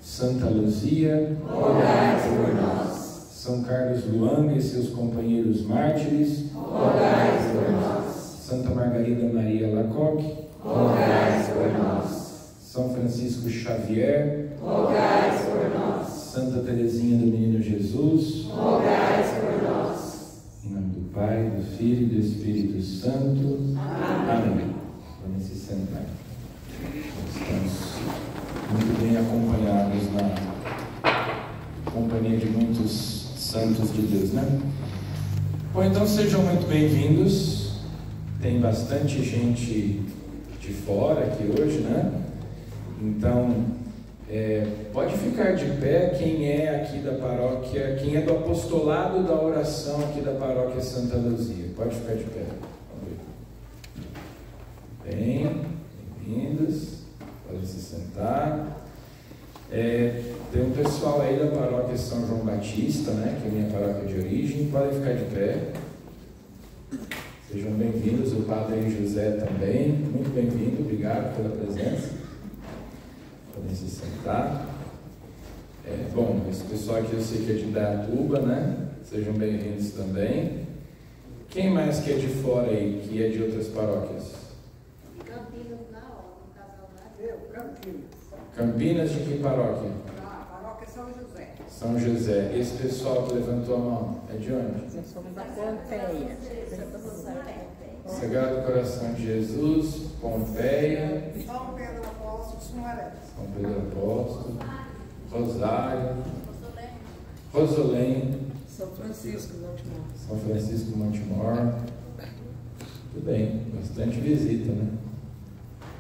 Santa Luzia, rogai por nós. São Carlos Luanga e seus companheiros mártires, rogai por nós. Santa Margarida Maria Lacoque, rogai por nós. São Francisco Xavier, rogai por nós. Santa Teresinha do Menino Jesus, rogai por nós. Em nome do Pai, do Filho e do Espírito Santo. Amém. Vamos se sentar. Estamos muito bem acompanhados na companhia de muitos santos de Deus, né? Bom, então sejam muito bem-vindos. Tem bastante gente de fora aqui hoje, né? Então, pode ficar de pé quem é aqui da paróquia, quem é do apostolado da oração aqui da paróquia Santa Luzia. Pode ficar de pé. Bem-vindos. Podem se sentar. Tem um pessoal aí da paróquia São João Batista, né? Que é a minha paróquia de origem. Podem ficar de pé. Sejam bem-vindos. O Padre José também. Muito bem-vindo. Obrigado pela presença. Podem se sentar. Bom, esse pessoal aqui eu sei que é de Dayatuba, né? Sejam bem-vindos também. Quem mais que é de fora aí, que é de outras paróquias? Campinas, no casal lá. Campinas. Campinas de que paróquia? Na paróquia São José. São José. Esse pessoal que levantou a mão é de onde? Nós somos da Pompeia. Sagrado Coração de Jesus, Pompeia, São Pedro Apóstolo, Sumaré. São Pedro Apóstolo, Rosário, Rosolém, São Francisco, Montemor. São Francisco Montemor. Tudo bem, bastante visita, né?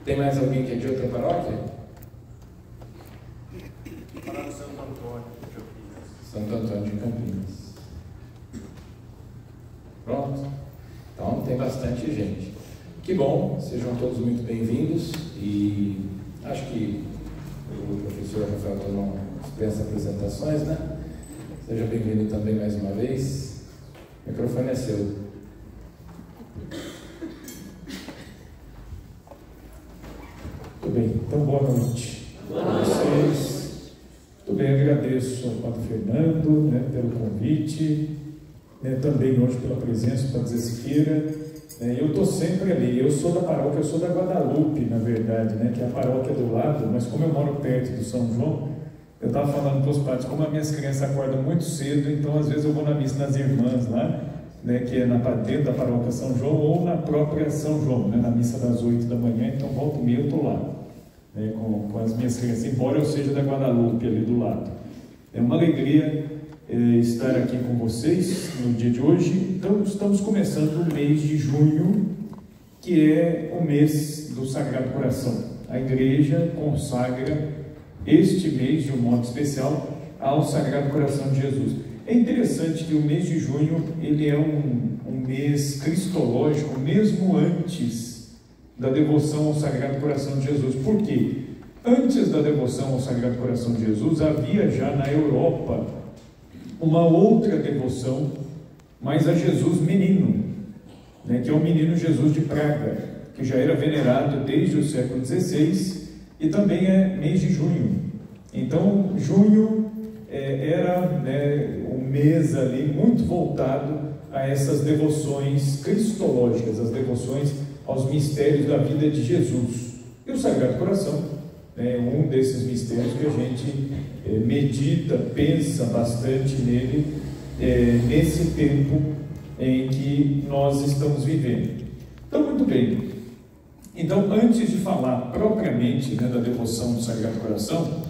Tem mais alguém que é de outra paróquia? Paróquia Santo Antônio de Campinas. Santo Antônio de Campinas. Pronto? Então tem bastante gente. Que bom, sejam todos muito bem-vindos e acho que o professor Rafael Tonon dispensa apresentações, né? Seja bem-vindo também mais uma vez. O microfone é seu. Muito bem, então boa noite a vocês. Muito bem, agradeço ao Padre Fernando, né, pelo convite, né, também hoje pela presença do Padre Zé Siqueira. Eu estou sempre ali, eu sou da paróquia, eu sou da Guadalupe, na verdade, né, que é a paróquia do lado, mas como eu moro perto do São João, eu estava falando para os padres, como as minhas crianças acordam muito cedo, então às vezes eu vou na missa das irmãs lá, né, que é dentro da paróquia São João, ou na própria São João, né, na missa das 8 da manhã, então volta e meia eu estou lá, né, com as minhas crianças, embora eu seja da Guadalupe ali do lado. É uma alegria estar aqui com vocês no dia de hoje. Então estamos começando o mês de junho, que é o mês do Sagrado Coração. A Igreja consagra este mês de um modo especial ao Sagrado Coração de Jesus. É interessante que o mês de junho ele é um mês cristológico, mesmo antes da devoção ao Sagrado Coração de Jesus. Por quê? Antes da devoção ao Sagrado Coração de Jesus, havia já na Europa uma outra devoção, mas a Jesus menino, né, que é o menino Jesus de Praga, que já era venerado desde o século XVI e também é mês de junho. Então, junho era, né, um mês ali muito voltado a essas devoções cristológicas, as devoções aos mistérios da vida de Jesus. E o Sagrado Coração é um desses mistérios que a gente medita, pensa bastante nele, nesse tempo em que nós estamos vivendo. Então, muito bem. Então, antes de falar propriamente, né, da devoção do Sagrado Coração,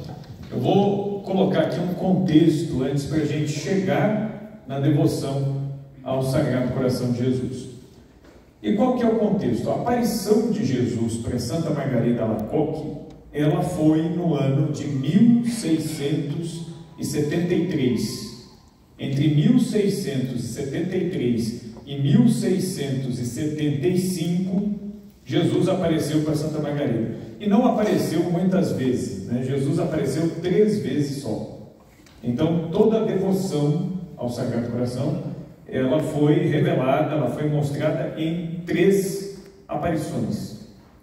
eu vou colocar aqui um contexto antes para a gente chegar na devoção ao Sagrado Coração de Jesus. E qual que é o contexto? A aparição de Jesus para Santa Margarida Lacoque, ela foi no ano de 1673. Entre 1673 e 1675, Jesus apareceu para Santa Margarida. E não apareceu muitas vezes, né? Jesus apareceu 3 vezes só. Então, toda a devoção ao Sagrado Coração, ela foi revelada, ela foi mostrada em 3 aparições.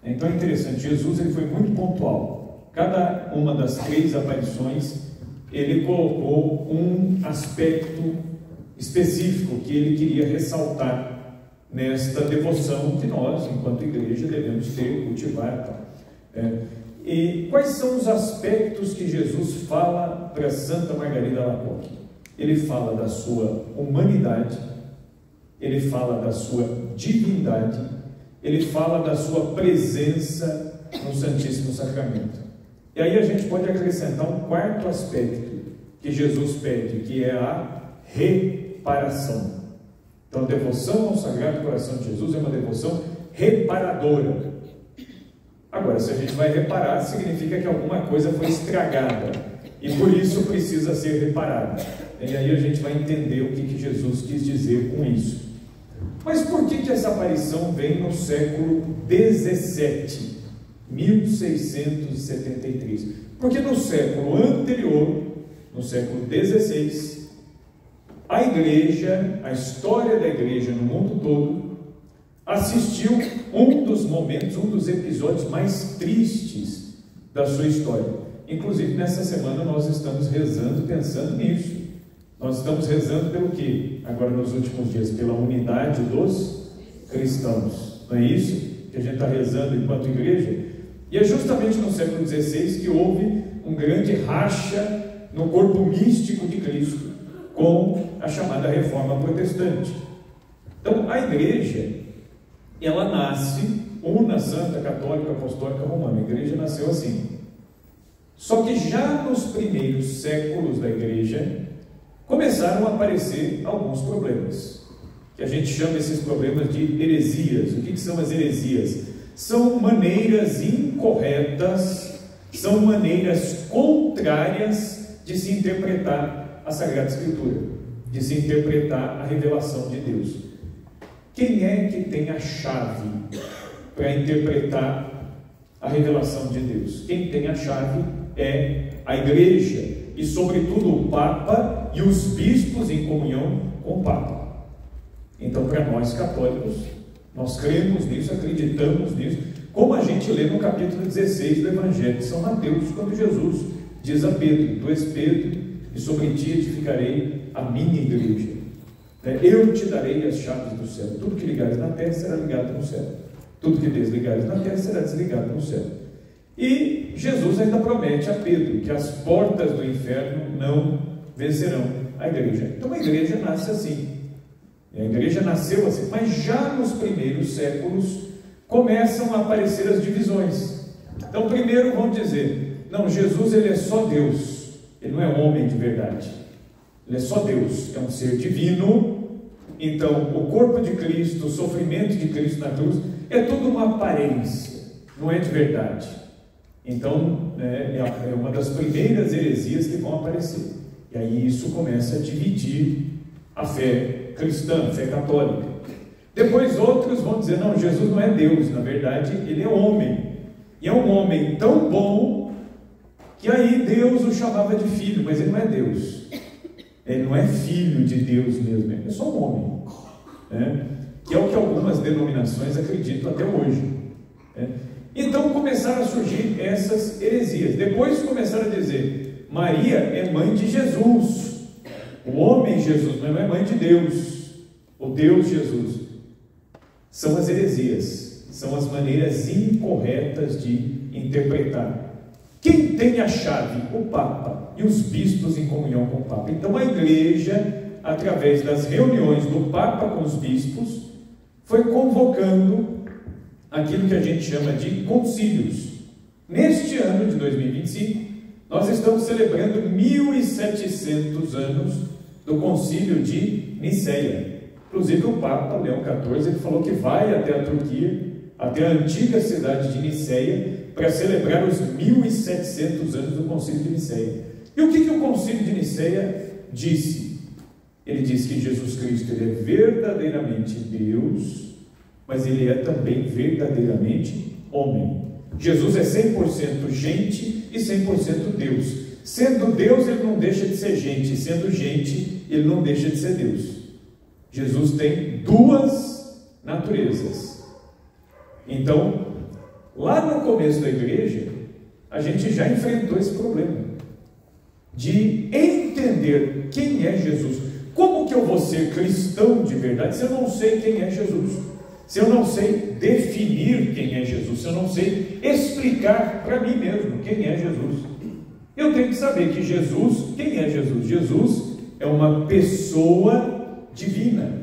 Então é interessante, Jesus ele foi muito pontual. cada uma das 3 aparições, ele colocou um aspecto específico que ele queria ressaltar nesta devoção que nós, enquanto igreja, devemos ter, cultivar. E quais são os aspectos que Jesus fala para Santa Margarida Alacoque? Ele fala da sua humanidade, ele fala da sua divindade, ele fala da sua presença no Santíssimo Sacramento. E aí a gente pode acrescentar um 4º aspecto que Jesus pede, que é a reparação. Então, a devoção ao Sagrado Coração de Jesus é uma devoção reparadora. Agora, se a gente vai reparar, significa que alguma coisa foi estragada e por isso precisa ser reparada. E aí a gente vai entender o que Jesus quis dizer com isso. Mas por que essa aparição vem no século XVII, 1673? Porque no século anterior, no século XVI, a igreja, a história da igreja no mundo todo, assistiu um dos momentos, um dos episódios mais tristes da sua história. Inclusive, nessa semana nós estamos rezando, pensando nisso. Nós estamos rezando pelo quê? Agora, nos últimos dias, pela unidade dos cristãos. Não é isso que a gente está rezando enquanto igreja? E é justamente no século XVI que houve um grande racha no corpo místico de Cristo com a chamada Reforma Protestante. Então, a igreja, ela nasce una, santa, católica, apostólica, romana. A igreja nasceu assim. Só que já nos primeiros séculos da igreja começaram a aparecer alguns problemas, que a gente chama esses problemas de heresias. O que são as heresias? São maneiras incorretas, são maneiras contrárias de se interpretar a Sagrada Escritura, de se interpretar a revelação de Deus. Quem é que tem a chave para interpretar a revelação de Deus? Quem tem a chave é a igreja, e sobretudo o Papa e os bispos em comunhão com o Papa. Então, para nós católicos, nós cremos nisso, acreditamos nisso, como a gente lê no capítulo 16 do Evangelho de São Mateus, quando Jesus diz a Pedro: Tu és Pedro, e sobre ti edificarei a minha igreja. Eu te darei as chaves do céu. Tudo que ligares na terra será ligado no céu. Tudo que desligares na terra será desligado no céu. E Jesus ainda promete a Pedro que as portas do inferno não vencerão a igreja. Então a igreja nasce assim. A igreja nasceu assim, mas já nos primeiros séculos começam a aparecer as divisões. Então primeiro vão dizer: não, Jesus ele é só Deus, ele não é homem de verdade, ele é só Deus, é um ser divino. Então o corpo de Cristo, o sofrimento de Cristo na cruz é tudo uma aparência, não é de verdade. Então é uma das primeiras heresias que vão aparecer, e aí isso começa a dividir a fé cristã, a fé católica. Depois outros vão dizer: não, Jesus não é Deus, na verdade ele é homem, e é um homem tão bom que aí Deus o chamava de filho, mas ele não é Deus, ele não é filho de Deus mesmo, ele é só um homem, que é o que algumas denominações acreditam até hoje. Então começaram a surgir essas heresias. Depois começaram a dizer: Maria é mãe de Jesus, o homem Jesus, não é mãe de Deus, o Deus Jesus. São as heresias, são as maneiras incorretas de interpretar. Quem tem a chave? O Papa e os bispos em comunhão com o Papa. Então a igreja, através das reuniões do Papa com os bispos, foi convocando aquilo que a gente chama de concílios. Neste ano de 2025, nós estamos celebrando 1700 anos do concílio de Niceia. Inclusive o Papa Leão XIV ele falou que vai até a Turquia, até a antiga cidade de Niceia, para celebrar os 1700 anos do concílio de Niceia. E o que o concílio de Niceia disse? Ele disse que Jesus Cristo ele é verdadeiramente Deus, mas ele é também verdadeiramente homem. Jesus é 100% gente e 100% Deus. Sendo Deus, ele não deixa de ser gente, sendo gente, ele não deixa de ser Deus. Jesus tem duas naturezas. Então, lá no começo da igreja, a gente já enfrentou esse problema de entender quem é Jesus. Como que eu vou ser cristão de verdade se eu não sei quem é Jesus? Se eu não sei definir quem é Jesus, se eu não sei explicar para mim mesmo quem é Jesus? Eu tenho que saber que Jesus, quem é Jesus? Jesus é uma pessoa divina.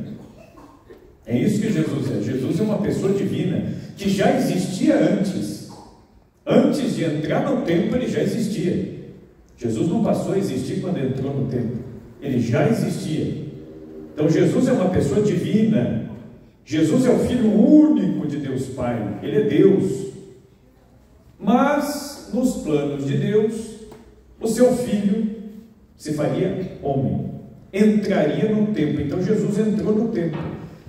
É isso que Jesus é. Jesus é uma pessoa divina que já existia antes. Antes de entrar no templo, ele já existia. Jesus não passou a existir quando entrou no templo. Ele já existia. Então Jesus é uma pessoa divina. Jesus é o Filho único de Deus Pai. Ele é Deus. Mas, nos planos de Deus, o seu Filho se faria homem. Entraria no templo. Então Jesus entrou no templo.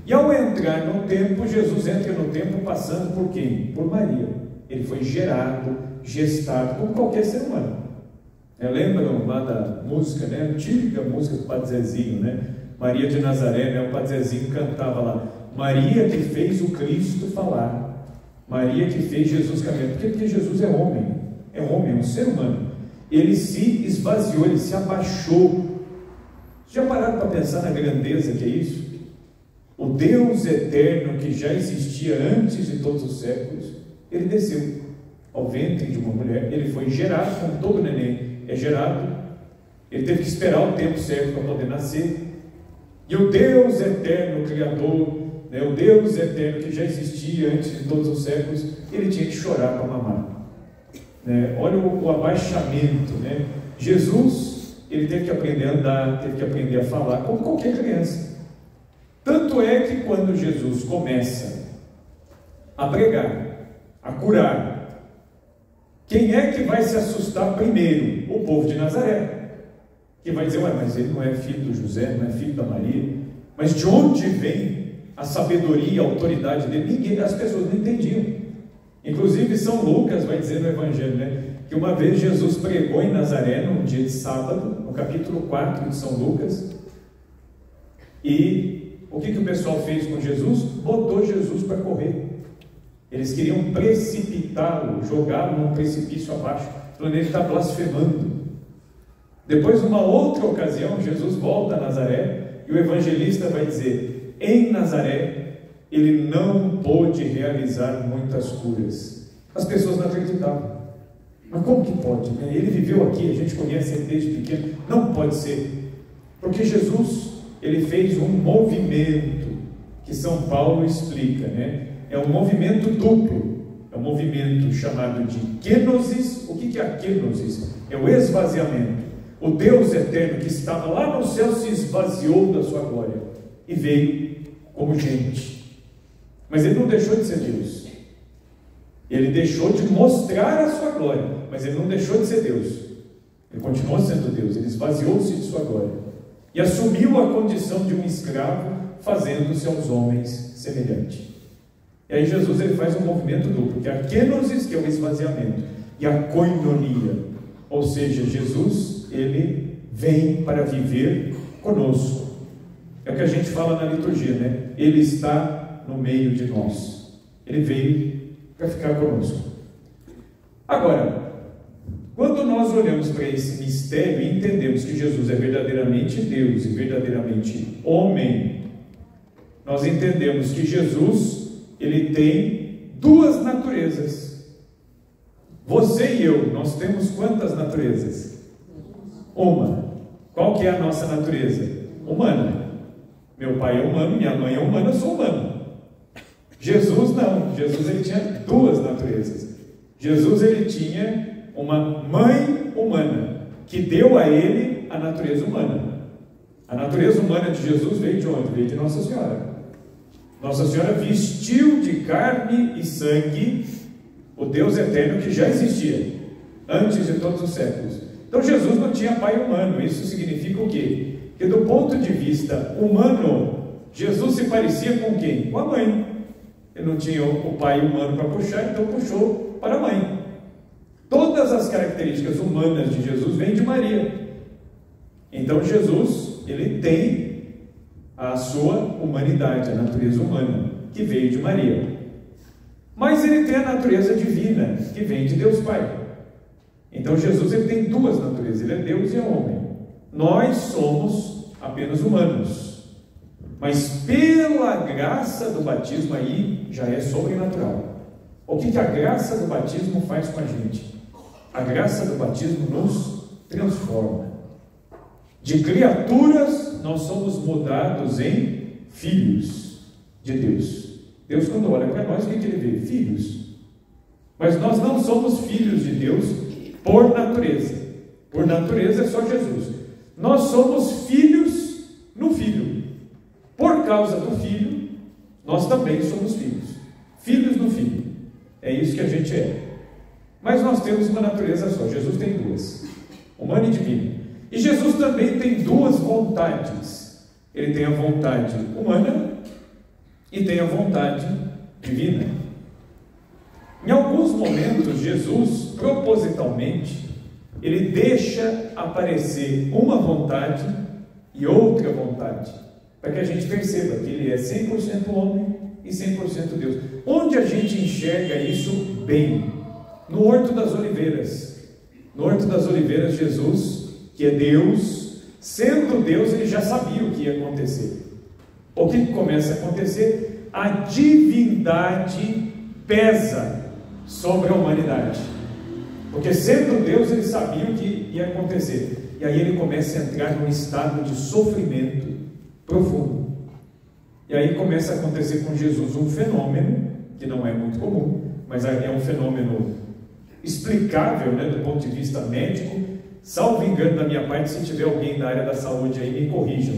E ao entrar no templo, Jesus entra no templo passando por quem? Por Maria. Ele foi gerado, gestado, como qualquer ser humano. Lembram lá da música, né? Antiga música do Padre Zezinho, né? Maria de Nazaré, né? O Padre Zezinho cantava lá: Maria que fez o Cristo falar, Maria que fez Jesus caminhar. Por quê? Porque Jesus é homem, é um ser humano. Ele se esvaziou, ele se abaixou. Já pararam para pensar na grandeza que é isso? O Deus eterno que já existia antes de todos os séculos, ele desceu ao ventre de uma mulher, ele foi gerado como todo neném é gerado, ele teve que esperar o tempo certo para poder nascer, e o Deus eterno, Criador, né, o Deus eterno que já existia antes de todos os séculos, ele tinha que chorar para mamar, né? Olha o abaixamento, né? Jesus, ele teve que aprender a andar, teve que aprender a falar, como qualquer criança. Tanto é que quando Jesus começa a pregar, a curar, quem é que vai se assustar primeiro? O povo de Nazaré, que vai dizer: ué, mas ele não é filho do José, não é filho da Maria, mas de onde vem a sabedoria e a autoridade dele? Ninguém, as pessoas não entendiam. Inclusive São Lucas vai dizer no Evangelho, né, que uma vez Jesus pregou em Nazaré, num dia de sábado, no capítulo 4 de São Lucas, e o que o pessoal fez com Jesus? Botou Jesus para correr. Eles queriam precipitá-lo, jogá-lo num precipício abaixo, falando: ele está blasfemando. Depois, numa outra ocasião, Jesus volta a Nazaré, e o evangelista vai dizer: em Nazaré, ele não pôde realizar muitas curas. As pessoas não acreditavam. Mas como que pode? Né? Ele viveu aqui, a gente conhece ele desde pequeno. Não pode ser. Porque Jesus, ele fez um movimento, que São Paulo explica, né? É um movimento duplo, é um movimento chamado de kenosis. O que é a kenosis? É o esvaziamento. O Deus eterno que estava lá no céu se esvaziou da sua glória e veio como gente. Mas ele não deixou de ser Deus. Ele deixou de mostrar a sua glória, mas ele não deixou de ser Deus. Ele continuou sendo Deus, ele esvaziou-se de sua glória e assumiu a condição de um escravo, fazendo-se aos homens semelhante. E aí Jesus, ele faz um movimento duplo, que é a kenosis, que é o esvaziamento, e a koinonia, ou seja, Jesus, ele vem para viver conosco. É o que a gente fala na liturgia, né? Ele está no meio de nós. Ele veio para ficar conosco. Agora, quando nós olhamos para esse mistério e entendemos que Jesus é verdadeiramente Deus e verdadeiramente homem, nós entendemos que Jesus, ele tem duas naturezas. Você e eu, nós temos quantas naturezas? Uma. Qual que é a nossa natureza? Humana. Meu pai é humano, minha mãe é humana, eu sou humano. Jesus não. Jesus, ele tinha duas naturezas. Jesus, ele tinha uma mãe humana, que deu a ele a natureza humana. A natureza humana de Jesus veio de onde? Veio de Nossa Senhora. Nossa Senhora vestiu de carne e sangue o Deus eterno que já existia antes de todos os séculos. Então Jesus não tinha pai humano. Isso significa o quê? Que do ponto de vista humano, Jesus se parecia com quem? Com a mãe. Ele não tinha o pai humano para puxar, então puxou para a mãe. Todas as características humanas de Jesus vêm de Maria. Então Jesus, ele tem a sua humanidade, a natureza humana, que veio de Maria. Mas ele tem a natureza divina, que vem de Deus Pai. Então Jesus ele tem duas naturezas, ele é Deus e é homem. Nós somos apenas humanos, mas pela graça do batismo aí já é sobrenatural. O que a graça do batismo faz com a gente? A graça do batismo nos transforma. De criaturas nós somos mudados em filhos de Deus. Deus, quando olha para nós, o que ele vê? Filhos. Mas nós não somos filhos de Deus por natureza. Por natureza é só Jesus. Nós somos filhos no Filho. Por causa do Filho, nós também somos filhos. Filhos no Filho. É isso que a gente é. Mas nós temos uma natureza só. Jesus tem duas, humana e divina. E Jesus também tem duas vontades. Ele tem a vontade humana e tem a vontade divina. Em alguns momentos, Jesus, propositalmente, ele deixa aparecer uma vontade e outra vontade, para que a gente perceba que ele é 100% homem e 100% Deus. Onde a gente enxerga isso bem? No Horto das Oliveiras. No Horto das Oliveiras, Jesus, que é Deus, sendo Deus, ele já sabia o que ia acontecer. O que começa a acontecer? A divindade pesa sobre a humanidade. Porque sendo Deus, ele sabia o que ia acontecer. E aí ele começa a entrar num estado de sofrimento profundo. E aí começa a acontecer com Jesus um fenômeno, que não é muito comum, mas é um fenômeno explicável, né, do ponto de vista médico. Salvo engano da minha parte, se tiver alguém da área da saúde aí, me corrijam.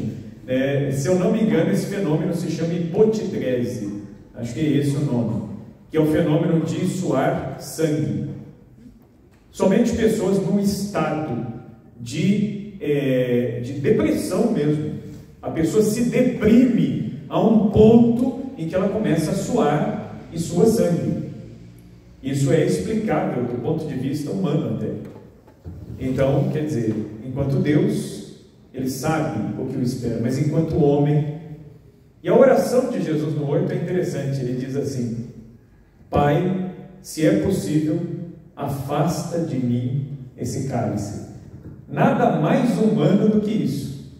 Se eu não me engano, esse fenômeno se chama hipotidrese. Acho que é esse o nome. Que é o fenômeno de suar sangue. Somente pessoas num estado de depressão mesmo. A pessoa se deprime a um ponto em que ela começa a suar e sua sangue. Isso é explicável do ponto de vista humano até. Então, quer dizer, enquanto Deus, ele sabe o que o espera, mas enquanto homem. E a oração de Jesus no horto é interessante. Ele diz assim: Pai, se é possível, afasta de mim esse cálice. Nada mais humano do que isso,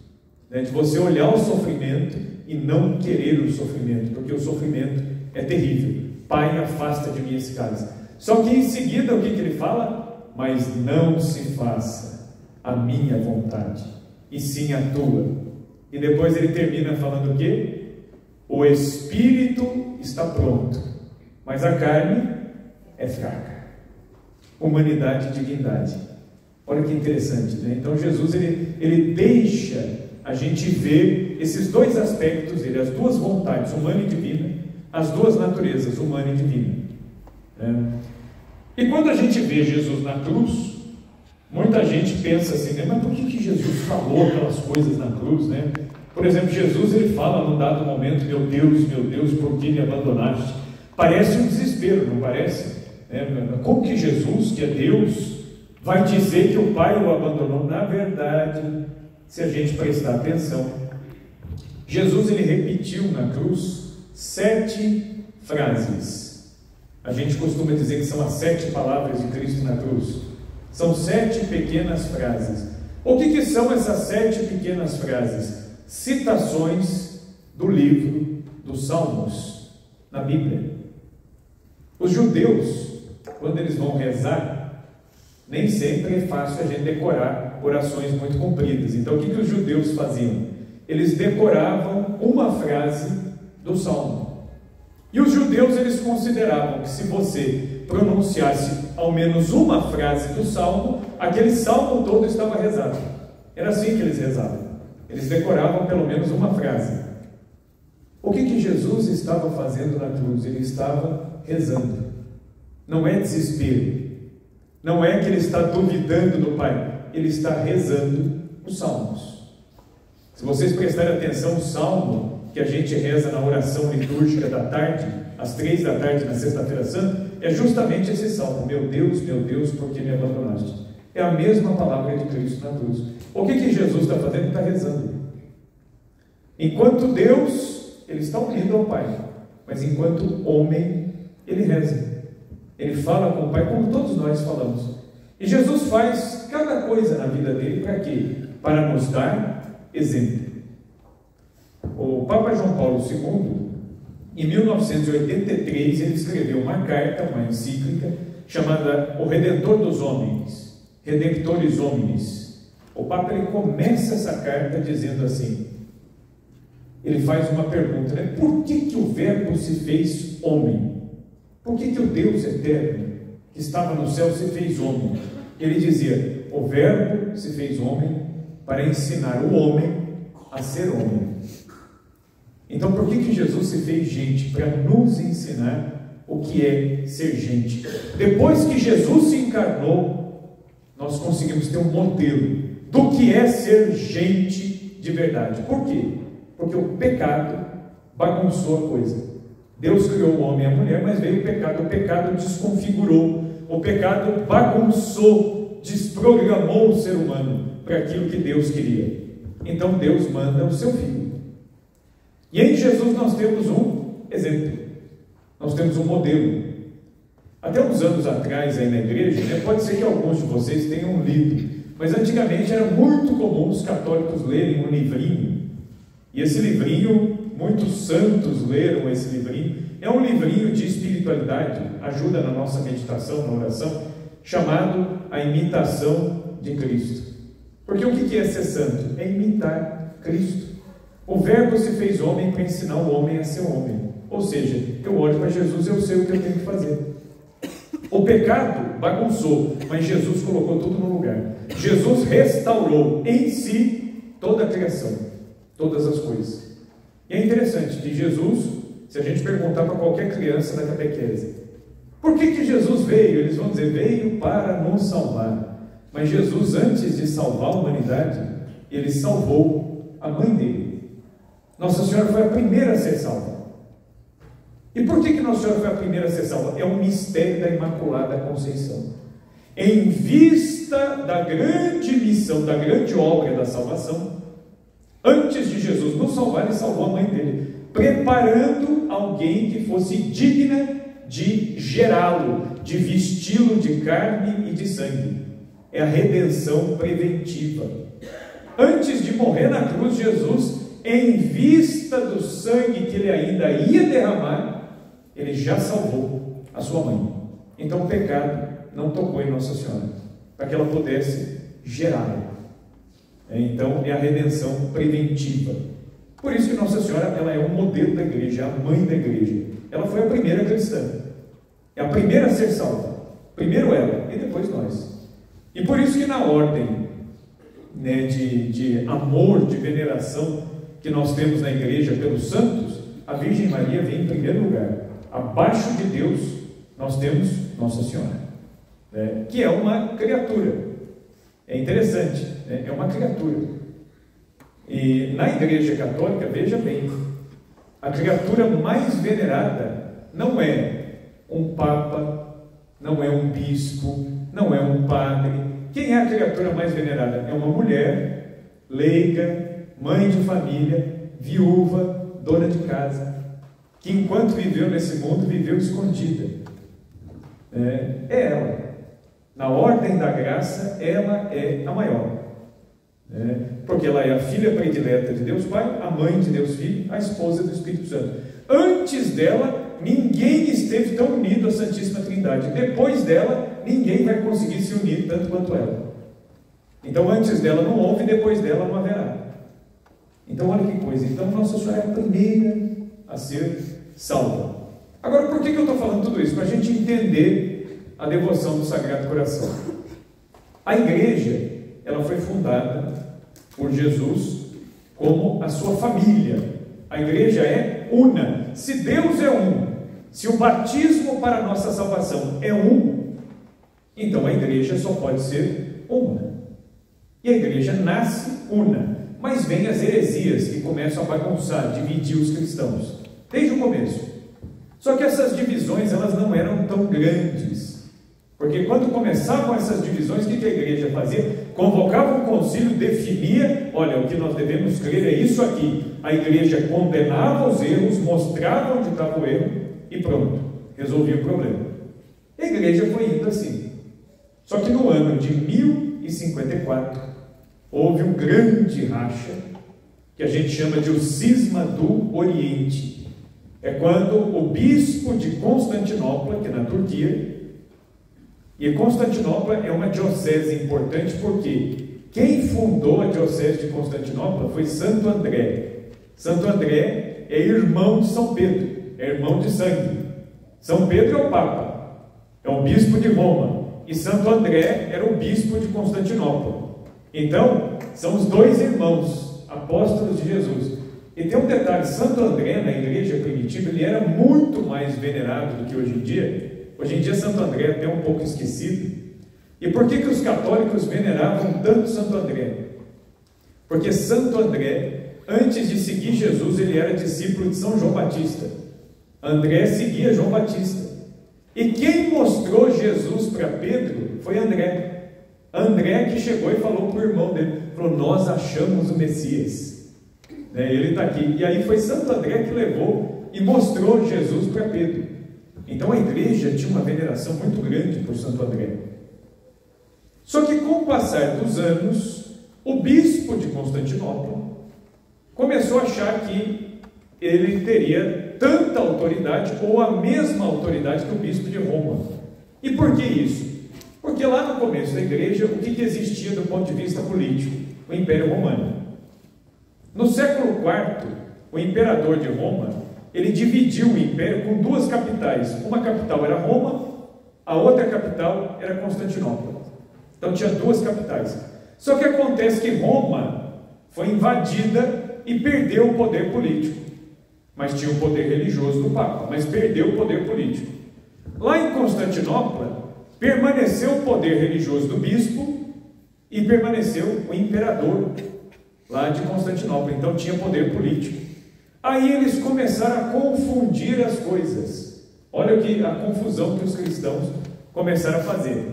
né? De você olhar o sofrimento e não querer o sofrimento, porque o sofrimento é terrível. Pai, afasta de mim esse cálice. Só que em seguida o que ele fala? Mas não se faça a minha vontade, e sim a tua. E depois ele termina falando o quê? O espírito está pronto, mas a carne é fraca. Humanidade e divindade. Olha que interessante, né? Então Jesus ele deixa a gente ver esses dois aspectos dele, as duas vontades, humana e divina, as duas naturezas, humana e divina. E quando a gente vê Jesus na cruz, muita gente pensa assim, né? Mas por que Jesus falou aquelas coisas na cruz, né? Por exemplo, Jesus ele fala num dado momento: meu Deus, por que me abandonaste? Parece um desespero, não parece? Como que Jesus, que é Deus, vai dizer que o Pai o abandonou? Na verdade, se a gente prestar atenção, Jesus ele repetiu na cruz 7 frases. A gente costuma dizer que são as 7 palavras de Cristo na cruz. São 7 pequenas frases. O que são essas 7 pequenas frases? Citações do livro dos Salmos na Bíblia. Os judeus, quando eles vão rezar, nem sempre é fácil a gente decorar orações muito compridas. Então o que os judeus faziam? Eles decoravam uma frase do Salmo. E os judeus eles consideravam que se você pronunciasse ao menos uma frase do Salmo, aquele Salmo todo estava rezado. Era assim que eles rezavam. Eles decoravam pelo menos uma frase. O que Jesus estava fazendo na cruz? Ele estava rezando. Não é desespero. Não é que ele está duvidando do Pai. Ele está rezando os Salmos. Se vocês prestarem atenção, o Salmo que a gente reza na oração litúrgica da tarde, às 3 da tarde na sexta-feira santa, é justamente esse Salmo: meu Deus, por que me abandonaste? É a mesma palavra de Cristo na cruz. O que Jesus está fazendo? Ele está rezando. Enquanto Deus, ele está unido ao Pai, mas enquanto homem, ele reza. Ele fala com o Pai como todos nós falamos. E Jesus faz cada coisa na vida dele para quê? Para nos dar exemplo. O Papa João Paulo II, em 1983, ele escreveu uma carta, uma encíclica, chamada O Redentor dos Homens, Redemptoris Hominis. O Papa ele começa essa carta dizendo assim, ele faz uma pergunta, né? Por que o Verbo se fez homem? Por que o Deus eterno, que estava no céu, se fez homem? Ele dizia, o Verbo se fez homem para ensinar o homem a ser homem. Então, por que Jesus se fez gente? Para nos ensinar o que é ser gente. Depois que Jesus se encarnou, nós conseguimos ter um modelo do que é ser gente de verdade. Por quê? Porque o pecado bagunçou a coisa. Deus criou o homem e a mulher, mas veio o pecado desconfigurou, o pecado bagunçou, desprogramou o ser humano para aquilo que Deus queria. Então Deus manda o seu Filho. E em Jesus nós temos um exemplo, nós temos um modelo. Até uns anos atrás aí na igreja, né, pode ser que alguns de vocês tenham lido, mas antigamente era muito comum os católicos lerem um livrinho, e esse livrinho, muitos santos leram esse livrinho, é um livrinho de espiritualidade, ajuda na nossa meditação, na oração, chamado A Imitação de Cristo. Porque o que é ser santo? É imitar Cristo. O Verbo se fez homem para ensinar o homem a ser homem. Ou seja, eu olho para Jesus e eu sei o que eu tenho que fazer. O pecado bagunçou, mas Jesus colocou tudo no lugar. Jesus restaurou em si toda a criação, todas as coisas. E é interessante que Jesus, se a gente perguntar para qualquer criança na catequese, por que Jesus veio? Eles vão dizer, veio para nos salvar. Mas Jesus, antes de salvar a humanidade, ele salvou a mãe dele. Nossa Senhora foi a primeira a ser salva. E por que Nossa Senhora foi a primeira a ser salva? É um mistério da Imaculada Conceição. Em vista da grande missão, da grande obra da salvação, antes de Jesus nos salvar, ele salvou a mãe dele, preparando alguém que fosse digna de gerá-lo, de vesti-lo de carne e de sangue. É a redenção preventiva. Antes de morrer na cruz, Jesus, em vista do sangue que ele ainda ia derramar, ele já salvou a sua mãe. Então o pecado não tocou em Nossa Senhora, para que ela pudesse gerá-la. Então é a redenção preventiva. Por isso que Nossa Senhora, ela é um modelo da igreja, a mãe da igreja. Ela foi a primeira cristã, é a primeira a ser salva. Primeiro ela e depois nós. E por isso que na ordem, né, de amor, de veneração que nós temos na igreja pelos santos, a Virgem Maria vem em primeiro lugar. Abaixo de Deus nós temos Nossa Senhora, né, que é uma criatura. É interessante, né, é uma criatura. E na igreja católica, veja bem, a criatura mais venerada não é um papa, não é um bispo, não é um padre. Quem é a criatura mais venerada? É uma mulher leiga, mãe de família, viúva, dona de casa, que enquanto viveu nesse mundo, viveu escondida. É ela. Na ordem da graça, ela é a maior. Porque ela é a filha predileta de Deus Pai, a mãe de Deus Filho, a esposa do Espírito Santo. Antes dela, ninguém esteve tão unido à Santíssima Trindade. Depois dela, ninguém vai conseguir se unir tanto quanto ela. Então, antes dela não houve, depois dela não haverá. Então, olha que coisa. Então, Nossa Senhora é a primeira a ser salva. Agora, por que eu estou falando tudo isso? Para a gente entender a devoção do Sagrado Coração. A igreja, ela foi fundada por Jesus como a sua família. A igreja é una. Se Deus é um, se o batismo para a nossa salvação é um, então a igreja só pode ser uma. E a igreja nasce una, mas vem as heresias que começam a bagunçar, dividir os cristãos, desde o começo. Só que essas divisões, elas não eram tão grandes, porque quando começavam essas divisões, o que a igreja fazia? Convocava um concílio, definia, olha, o que nós devemos crer é isso aqui. A igreja condenava os erros, mostrava onde estava o erro e pronto, resolvia o problema. A igreja foi indo assim. Só que no ano de 1054, houve um grande racha, que a gente chama de o Cisma do Oriente. É quando o bispo de Constantinopla, que é na Turquia, e Constantinopla é uma diocese importante porque quem fundou a diocese de Constantinopla foi Santo André. Santo André é irmão de São Pedro, é irmão de sangue. São Pedro é o Papa, é o bispo de Roma, e Santo André era o bispo de Constantinopla. Então, são os dois irmãos, apóstolos de Jesus. E tem um detalhe, Santo André, na igreja primitiva, ele era muito mais venerado do que hoje em dia. Hoje em dia, Santo André é até um pouco esquecido. E por que os católicos veneravam tanto Santo André? Porque Santo André, antes de seguir Jesus, ele era discípulo de São João Batista. André seguia João Batista. E quem mostrou Jesus para Pedro foi André. André que chegou e falou para o irmão dele, falou, nós achamos o Messias. Ele está aqui. E aí foi Santo André que levou e mostrou Jesus para Pedro. Então a igreja tinha uma veneração muito grande por Santo André. Só que com o passar dos anos, o bispo de Constantinopla começou a achar que ele teria tanta autoridade ou a mesma autoridade que o bispo de Roma. E por que isso? Porque lá no começo da igreja, o que existia do ponto de vista político? O Império Romano. No século IV, o imperador de Roma, ele dividiu o império com duas capitais. Uma capital era Roma, a outra capital era Constantinopla. Então tinha duas capitais. Só que acontece que Roma foi invadida e perdeu o poder político. Mas tinha o poder religioso do Papa, mas perdeu o poder político. Lá em Constantinopla, permaneceu o poder religioso do bispo e permaneceu o imperador lá de Constantinopla. Então tinha poder político. Aí eles começaram a confundir as coisas. Olha a confusão que os cristãos começaram a fazer.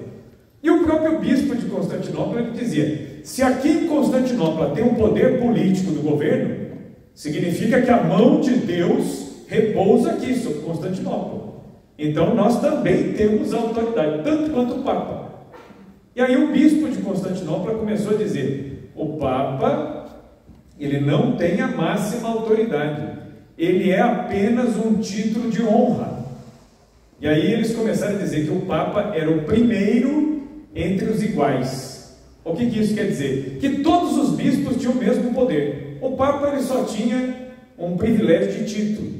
E o próprio bispo de Constantinopla ele dizia, se aqui em Constantinopla tem um poder político do governo, significa que a mão de Deus repousa aqui sobre Constantinopla. Então nós também temos autoridade, tanto quanto o Papa. E aí o bispo de Constantinopla começou a dizer, o Papa, ele não tem a máxima autoridade, ele é apenas um título de honra. E aí eles começaram a dizer que o Papa era o primeiro entre os iguais. O que isso quer dizer? Que todos os bispos tinham o mesmo poder. O Papa ele só tinha um privilégio de título.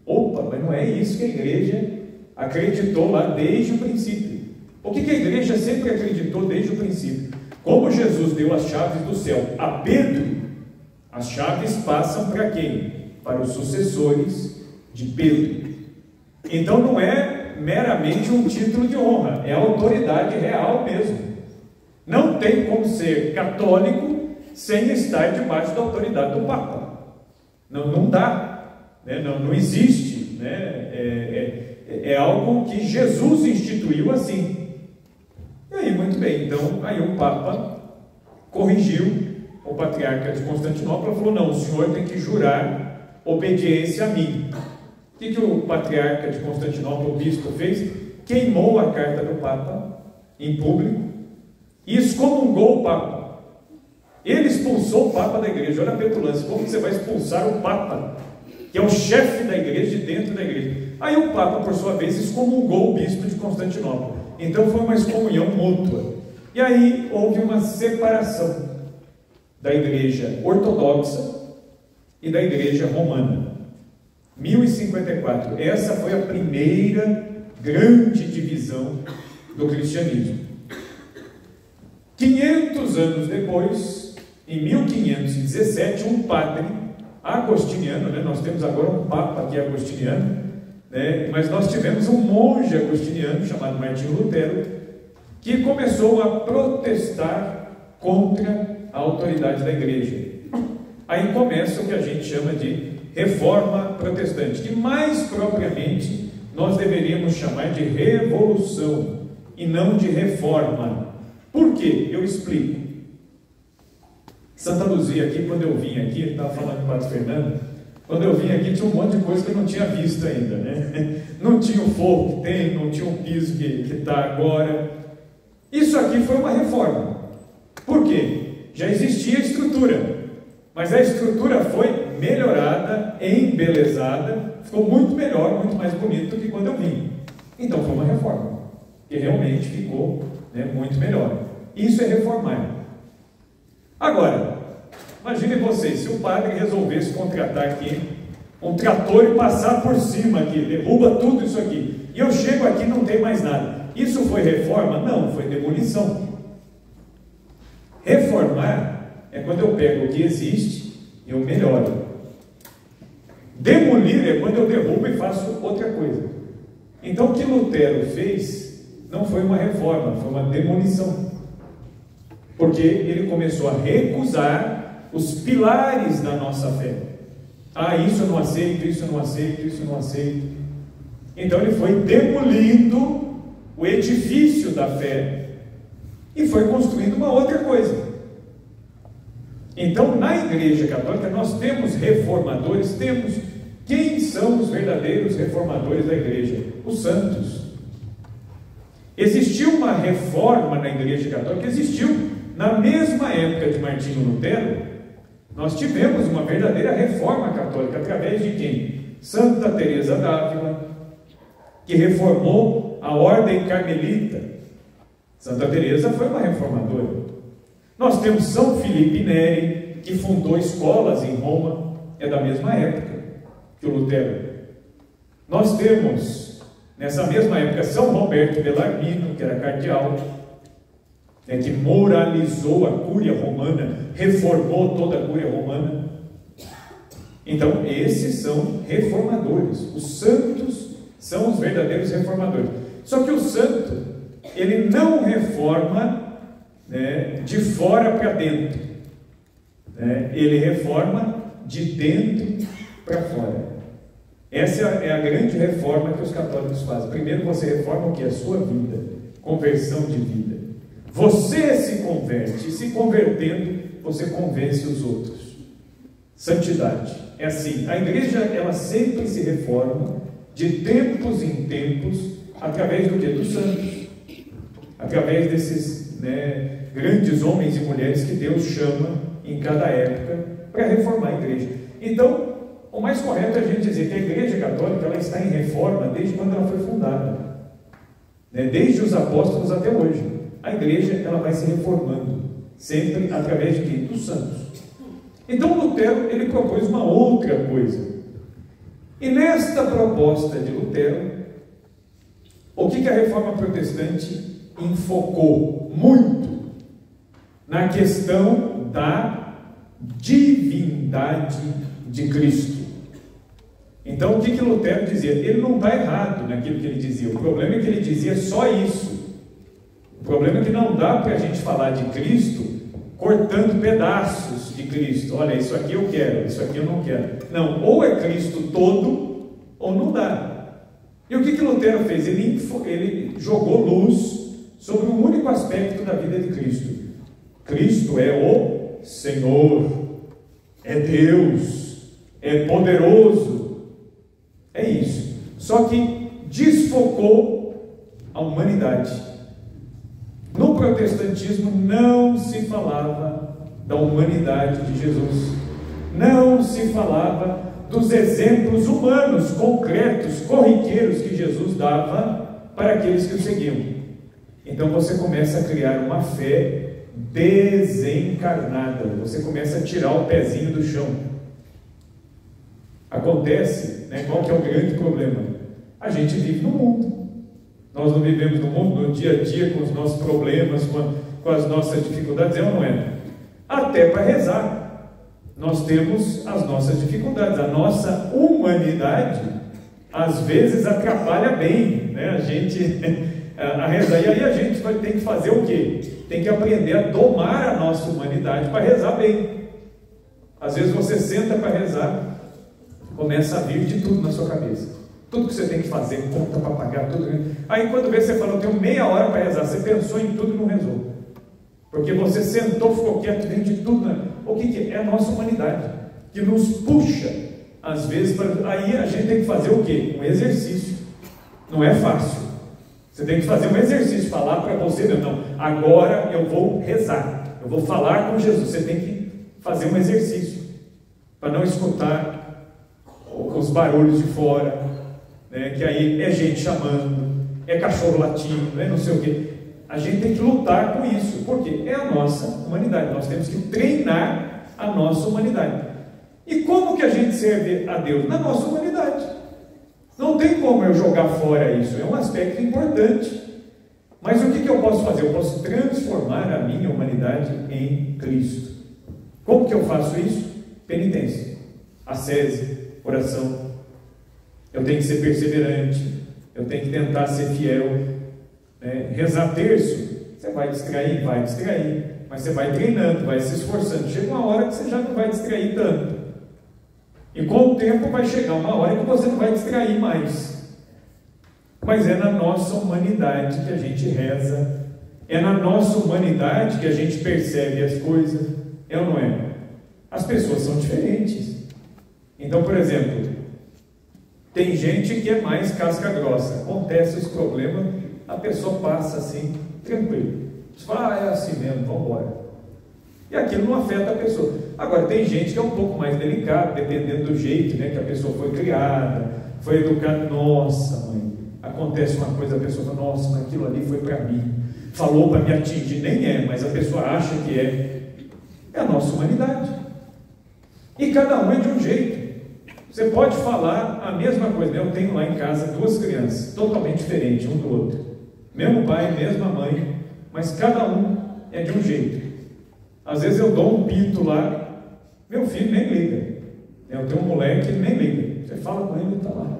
Opa, mas não é isso que a igreja acreditou lá desde o princípio. O que a igreja sempre acreditou desde o princípio? Como Jesus deu as chaves do céu a Pedro, as chaves passam para quem? Para os sucessores de Pedro. Então não é meramente um título de honra, é a autoridade real mesmo. Não tem como ser católico sem estar debaixo da autoridade do Papa. Não dá, né? Não existe, né? É algo que Jesus instituiu assim. E aí, muito bem, então aí o Papa corrigiu o patriarca de Constantinopla, falou, não, o senhor tem que jurar obediência a mim. O que o patriarca de Constantinopla, o bispo, fez? Queimou a carta do Papa em público e excomungou o Papa. Ele expulsou o Papa da igreja. Olha a petulância, como você vai expulsar o Papa, que é o chefe da igreja, de dentro da igreja? Aí o Papa, por sua vez, excomungou o bispo de Constantinopla. Então foi uma excomunhão mútua. E aí houve uma separação da igreja ortodoxa e da igreja romana. 1054, essa foi a primeira grande divisão do cristianismo. 500 anos depois, em 1517, um padre agostiniano, né? Nós temos agora um papa que é agostiniano, né? Mas nós tivemos um monge agostiniano chamado Martinho Lutero, que começou a protestar contra a autoridade da igreja. Aí começa o que a gente chama de reforma protestante, que mais propriamente nós deveríamos chamar de revolução e não de reforma. Por quê? Eu explico. Santa Luzia aqui, quando eu vim aqui, estava falando com o Padre Fernando, quando eu vim aqui tinha um monte de coisa que eu não tinha visto ainda, né? Não tinha o forro que tem, não tinha o piso que está agora. Isso aqui foi uma reforma. Por quê? Já existia a estrutura, mas a estrutura foi melhorada, embelezada, ficou muito melhor, muito mais bonito do que quando eu vim. Então foi uma reforma, que realmente ficou, né, muito melhor. Isso é reformar. Agora, imagine vocês, se o padre resolvesse contratar aqui um trator e passar por cima aqui, derruba tudo isso aqui, e eu chego aqui e não tem mais nada. Isso foi reforma? Não, foi demolição. Reformar é quando eu pego o que existe e eu melhoro. Demolir é quando eu derrubo e faço outra coisa. Então o que Lutero fez não foi uma reforma, foi uma demolição. Porque ele começou a recusar os pilares da nossa fé. Ah, isso eu não aceito, isso eu não aceito, isso eu não aceito. Então ele foi demolindo o edifício da fé e foi construindo uma outra coisa. Então, na Igreja Católica, nós temos reformadores, temos. Quem são os verdadeiros reformadores da Igreja? Os santos. Existiu uma reforma na Igreja Católica, existiu na mesma época de Martinho Lutero. Nós tivemos uma verdadeira reforma católica, através de quem? Santa Teresa d'Ávila, que reformou a ordem carmelita. Santa Teresa foi uma reformadora. Nós temos São Filipe Neri, que fundou escolas em Roma, é da mesma época que o Lutero. Nós temos, nessa mesma época, São Roberto Bellarmino, que era cardeal, que moralizou a cúria romana, reformou toda a cúria romana. Então, esses são reformadores. Os santos são os verdadeiros reformadores. Só que o santo, ele não reforma, né, de fora para dentro, né? Ele reforma de dentro para fora. Essa é a grande reforma que os católicos fazem. Primeiro você reforma o que? A sua vida, conversão de vida. Você se converte, e se convertendo, você convence os outros. Santidade. É assim, a igreja, ela sempre se reforma, de tempos em tempos, através do quê? Dos santos. Através desses, né, grandes homens e mulheres que Deus chama em cada época para reformar a igreja. Então, o mais correto é a gente dizer que a Igreja Católica, ela está em reforma desde quando ela foi fundada, né? Desde os apóstolos até hoje. A igreja, ela vai se reformando, sempre através de quem? Dos santos. Então Lutero, ele propôs uma outra coisa. E nesta proposta de Lutero, o que a reforma protestante enfocou muito? Na questão da divindade de Cristo. Então o que Lutero dizia? Ele não está errado naquilo que ele dizia. O problema é que ele dizia só isso. O problema é que não dá para a gente falar de Cristo cortando pedaços de Cristo. Olha, isso aqui eu quero, isso aqui eu não quero. Não, ou é Cristo todo, ou não dá. E o que Lutero fez? Ele jogou luz sobre um único aspecto da vida de Cristo. Cristo é o Senhor, é Deus, é poderoso. É isso. Só que desfocou a humanidade. No protestantismo não se falava da humanidade de Jesus, não se falava dos exemplos humanos, concretos, corriqueiros que Jesus dava para aqueles que o seguiam. Então você começa a criar uma fé desencarnada, você começa a tirar o pezinho do chão. Acontece, né, qual que é o grande problema? A gente vive no mundo. Nós não vivemos no mundo, no dia a dia, com os nossos problemas, com as nossas dificuldades, é ou não é? Até para rezar, nós temos as nossas dificuldades. A nossa humanidade, às vezes, atrapalha bem, né, a gente a rezar. E aí a gente tem que fazer o quê? Tem que aprender a domar a nossa humanidade para rezar bem. Às vezes você senta para rezar, começa a vir de tudo na sua cabeça. Tudo que você tem que fazer, conta para pagar, tudo. Aí quando vê, você fala, eu tenho meia hora para rezar. Você pensou em tudo e não rezou. Porque você sentou, ficou quieto, vem de tudo. Né? O que é? É a nossa humanidade, que nos puxa, às vezes, aí a gente tem que fazer o quê? Um exercício. Não é fácil. Você tem que fazer um exercício, falar para você mesmo, não, agora eu vou rezar, eu vou falar com Jesus. Você tem que fazer um exercício, para não escutar os barulhos de fora, né, que aí é gente chamando, é cachorro latindo, é não sei o quê. A gente tem que lutar com isso, porque é a nossa humanidade, nós temos que treinar a nossa humanidade. E como que a gente serve a Deus? Na nossa humanidade. Não tem como eu jogar fora isso, é um aspecto importante. Mas o que eu posso fazer? Eu posso transformar a minha humanidade em Cristo. Como que eu faço isso? Penitência, ascese, oração. Eu tenho que ser perseverante, eu tenho que tentar ser fiel, né? Rezar terço, você vai distrair, mas você vai treinando, vai se esforçando. Chega uma hora que você já não vai distrair tanto. E com o tempo vai chegar uma hora que você não vai distrair mais. Mas é na nossa humanidade que a gente reza, é na nossa humanidade que a gente percebe as coisas, é ou não é? As pessoas são diferentes. Então, por exemplo, tem gente que é mais casca grossa, acontece os problemas, a pessoa passa assim, tranquilo. Você fala, é assim mesmo, vamos embora. E aquilo não afeta a pessoa. Agora, tem gente que é um pouco mais delicado, dependendo do jeito, né, que a pessoa foi criada, foi educada. Nossa, mãe, acontece uma coisa, a pessoa fala, nossa, mas aquilo ali foi para mim, falou para me atingir. Nem é, mas a pessoa acha que é. É a nossa humanidade. E cada um é de um jeito. Você pode falar a mesma coisa. Eu tenho lá em casa 2 crianças, totalmente diferentes um do outro. Mesmo pai, mesma mãe, mas cada um é de um jeito. Às vezes eu dou um pito lá, meu filho nem liga. Eu tenho um moleque, ele nem liga. Você fala com ele, ele está lá,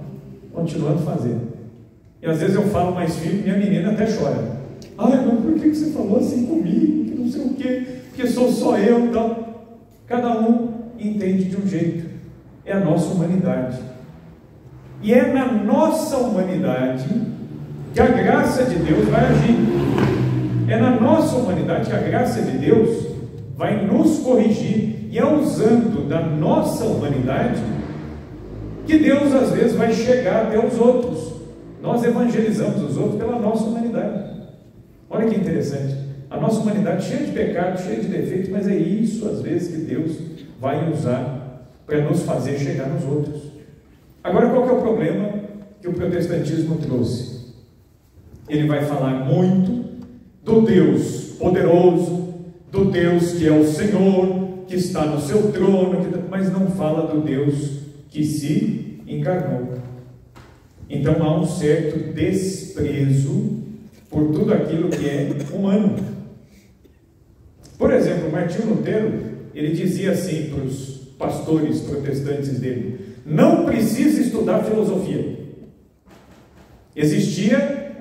continuando fazendo. E às vezes eu falo mais firme, minha menina até chora. Ai, mas por que você falou assim comigo? Que não sei o quê, porque sou só eu e tal. Cada um entende de um jeito. É a nossa humanidade. E é na nossa humanidade que a graça de Deus vai agir. É na nossa humanidade que a graça de Deus vai nos corrigir. E é usando da nossa humanidade que Deus às vezes vai chegar até os outros. Nós evangelizamos os outros pela nossa humanidade. Olha que interessante. A nossa humanidade cheia de pecados, cheia de defeitos, mas é isso às vezes que Deus vai usar para nos fazer chegar nos outros. Agora, qual que é o problema que o protestantismo trouxe? Ele vai falar muito do Deus poderoso, do Deus que é o Senhor, que está no seu trono, mas não fala do Deus que se encarnou. Então há um certo desprezo por tudo aquilo que é humano. Por exemplo, Martinho Lutero, ele dizia assim para os pastores protestantes dele: não precisa estudar filosofia. Existia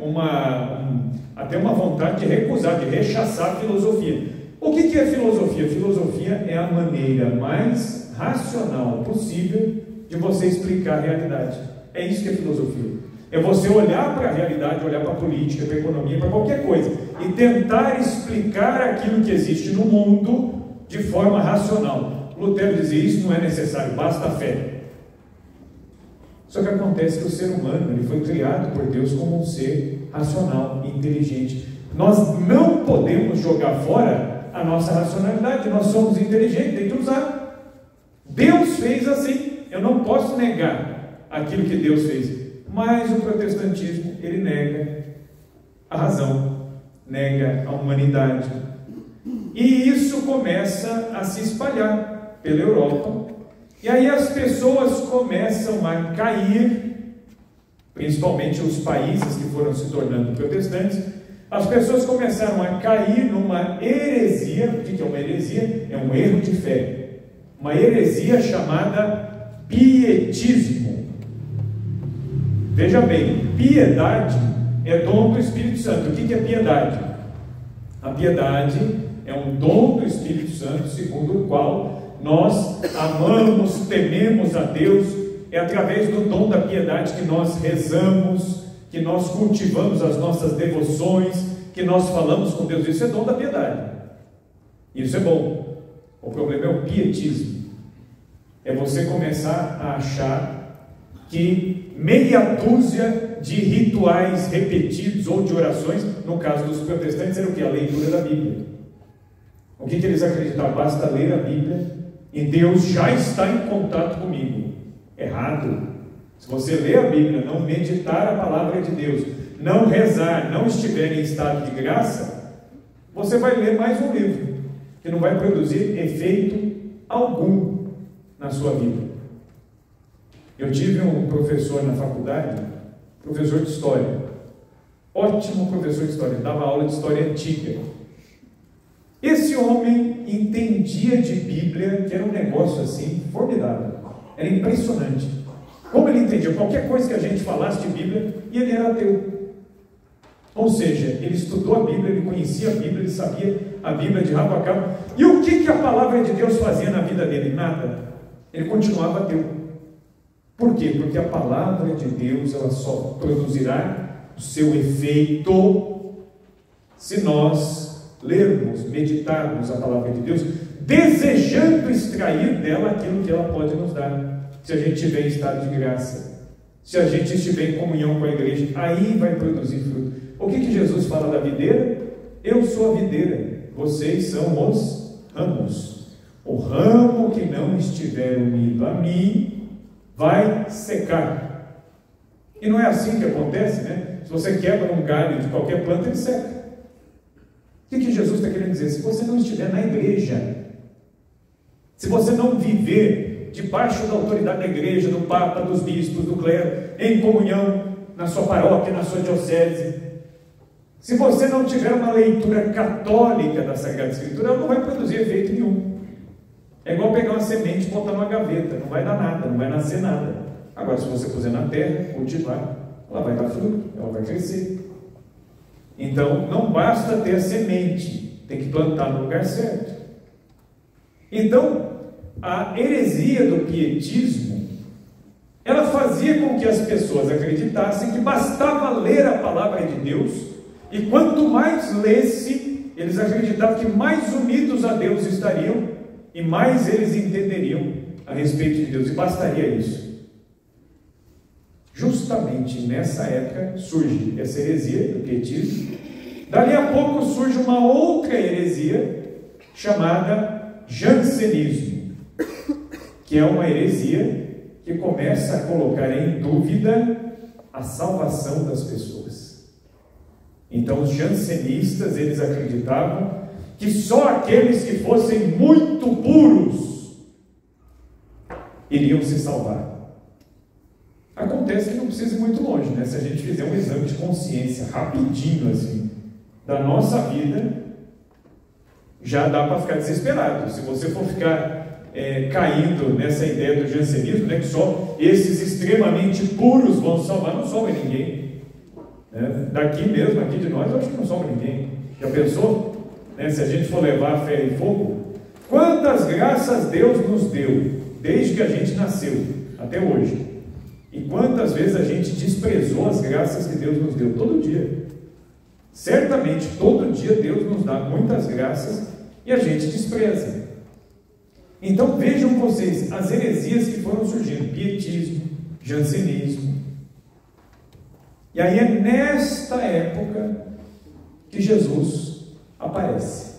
até uma vontade de recusar, de rechaçar a filosofia. O que é filosofia? Filosofia é a maneira mais racional possível de você explicar a realidade. É isso que é filosofia. É você olhar para a realidade, olhar para a política, para a economia, para qualquer coisa e tentar explicar aquilo que existe no mundo de forma racional. Lutero dizia: isso não é necessário, basta a fé. Só que acontece que o ser humano, ele foi criado por Deus como um ser racional, inteligente. Nós não podemos jogar fora a nossa racionalidade. Nós somos inteligentes, tem que usar. Deus fez assim. Eu não posso negar aquilo que Deus fez. Mas o protestantismo, ele nega a razão, nega a humanidade. E isso começa a se espalhar pela Europa. E aí as pessoas começam a cair, principalmente os países que foram se tornando protestantes. As pessoas começaram a cair numa heresia. O que é uma heresia? É um erro de fé. Uma heresia chamada pietismo. Veja bem, piedade é dom do Espírito Santo. O que é piedade? A piedade é um dom do Espírito Santo, segundo o qual nós amamos, tememos a Deus. É através do dom da piedade que nós rezamos, que nós cultivamos as nossas devoções, que nós falamos com Deus. Isso é dom da piedade. Isso é bom. O problema é o pietismo. É você começar a achar que meia dúzia de rituais repetidos ou de orações. No caso dos protestantes era o que? A leitura da Bíblia. O que eles acreditavam? Basta ler a Bíblia e Deus já está em contato comigo. Errado. Se você ler a Bíblia, não meditar a palavra de Deus, não rezar, não estiver em estado de graça, você vai ler mais um livro que não vai produzir efeito algum na sua vida. Eu tive um professor na faculdade, professor de história, ótimo professor de história, dava aula de história antiga. Esse homem entendia de Bíblia, que era um negócio assim formidável, era impressionante. Como ele entendia qualquer coisa que a gente falasse de Bíblia, e ele era ateu. Ou seja, ele estudou a Bíblia, ele conhecia a Bíblia, ele sabia a Bíblia de rabo a cabo. E o que a palavra de Deus fazia na vida dele? Nada. Ele continuava ateu. Por quê? Porque a palavra de Deus, ela só produzirá o seu efeito se nós lermos, meditarmos a palavra de Deus, desejando extrair dela aquilo que ela pode nos dar. Se a gente estiver em estado de graça, se a gente estiver em comunhão com a igreja, aí vai produzir fruto. O que Jesus fala da videira? Eu sou a videira, vocês são os ramos. O ramo que não estiver unido a mim vai secar. E não é assim que acontece, né? Se você quebra um galho de qualquer planta, ele seca. O que Jesus está querendo dizer? Se você não estiver na igreja, se você não viver debaixo da autoridade da igreja, do Papa, dos bispos, do clero, em comunhão na sua paróquia, na sua diocese, se você não tiver uma leitura católica da Sagrada Escritura, ela não vai produzir efeito nenhum. É igual pegar uma semente e botar numa gaveta, não vai dar nada, não vai nascer nada. Agora, se você puser na terra, cultivar, ela vai dar fruto, ela vai crescer. Então, não basta ter a semente, tem que plantar no lugar certo. Então, a heresia do pietismo, ela fazia com que as pessoas acreditassem que bastava ler a palavra de Deus, e quanto mais lesse, eles acreditavam que mais unidos a Deus estariam, e mais eles entenderiam a respeito de Deus, e bastaria isso. Justamente nessa época surge essa heresia do pietismo. Dali a pouco surge uma outra heresia chamada jansenismo, que é uma heresia que começa a colocar em dúvida a salvação das pessoas. Então os jansenistas, eles acreditavam que só aqueles que fossem muito puros iriam se salvar. Acontece que não precisa ir muito longe, né? Se a gente fizer um exame de consciência rapidinho assim da nossa vida, já dá para ficar desesperado. Se você for ficar caindo nessa ideia do jansenismo, né, que só esses extremamente puros vão salvar, não sobra ninguém. Né? Daqui mesmo, aqui de nós, eu acho que não sobra ninguém. Já pensou? Né? Se a gente for levar a fé e fogo, quantas graças Deus nos deu, desde que a gente nasceu até hoje. E quantas vezes a gente desprezou as graças que Deus nos deu? Todo dia. Certamente, todo dia Deus nos dá muitas graças e a gente despreza. Então vejam vocês as heresias que foram surgindo: pietismo, jansenismo. E aí é nesta época que Jesus aparece.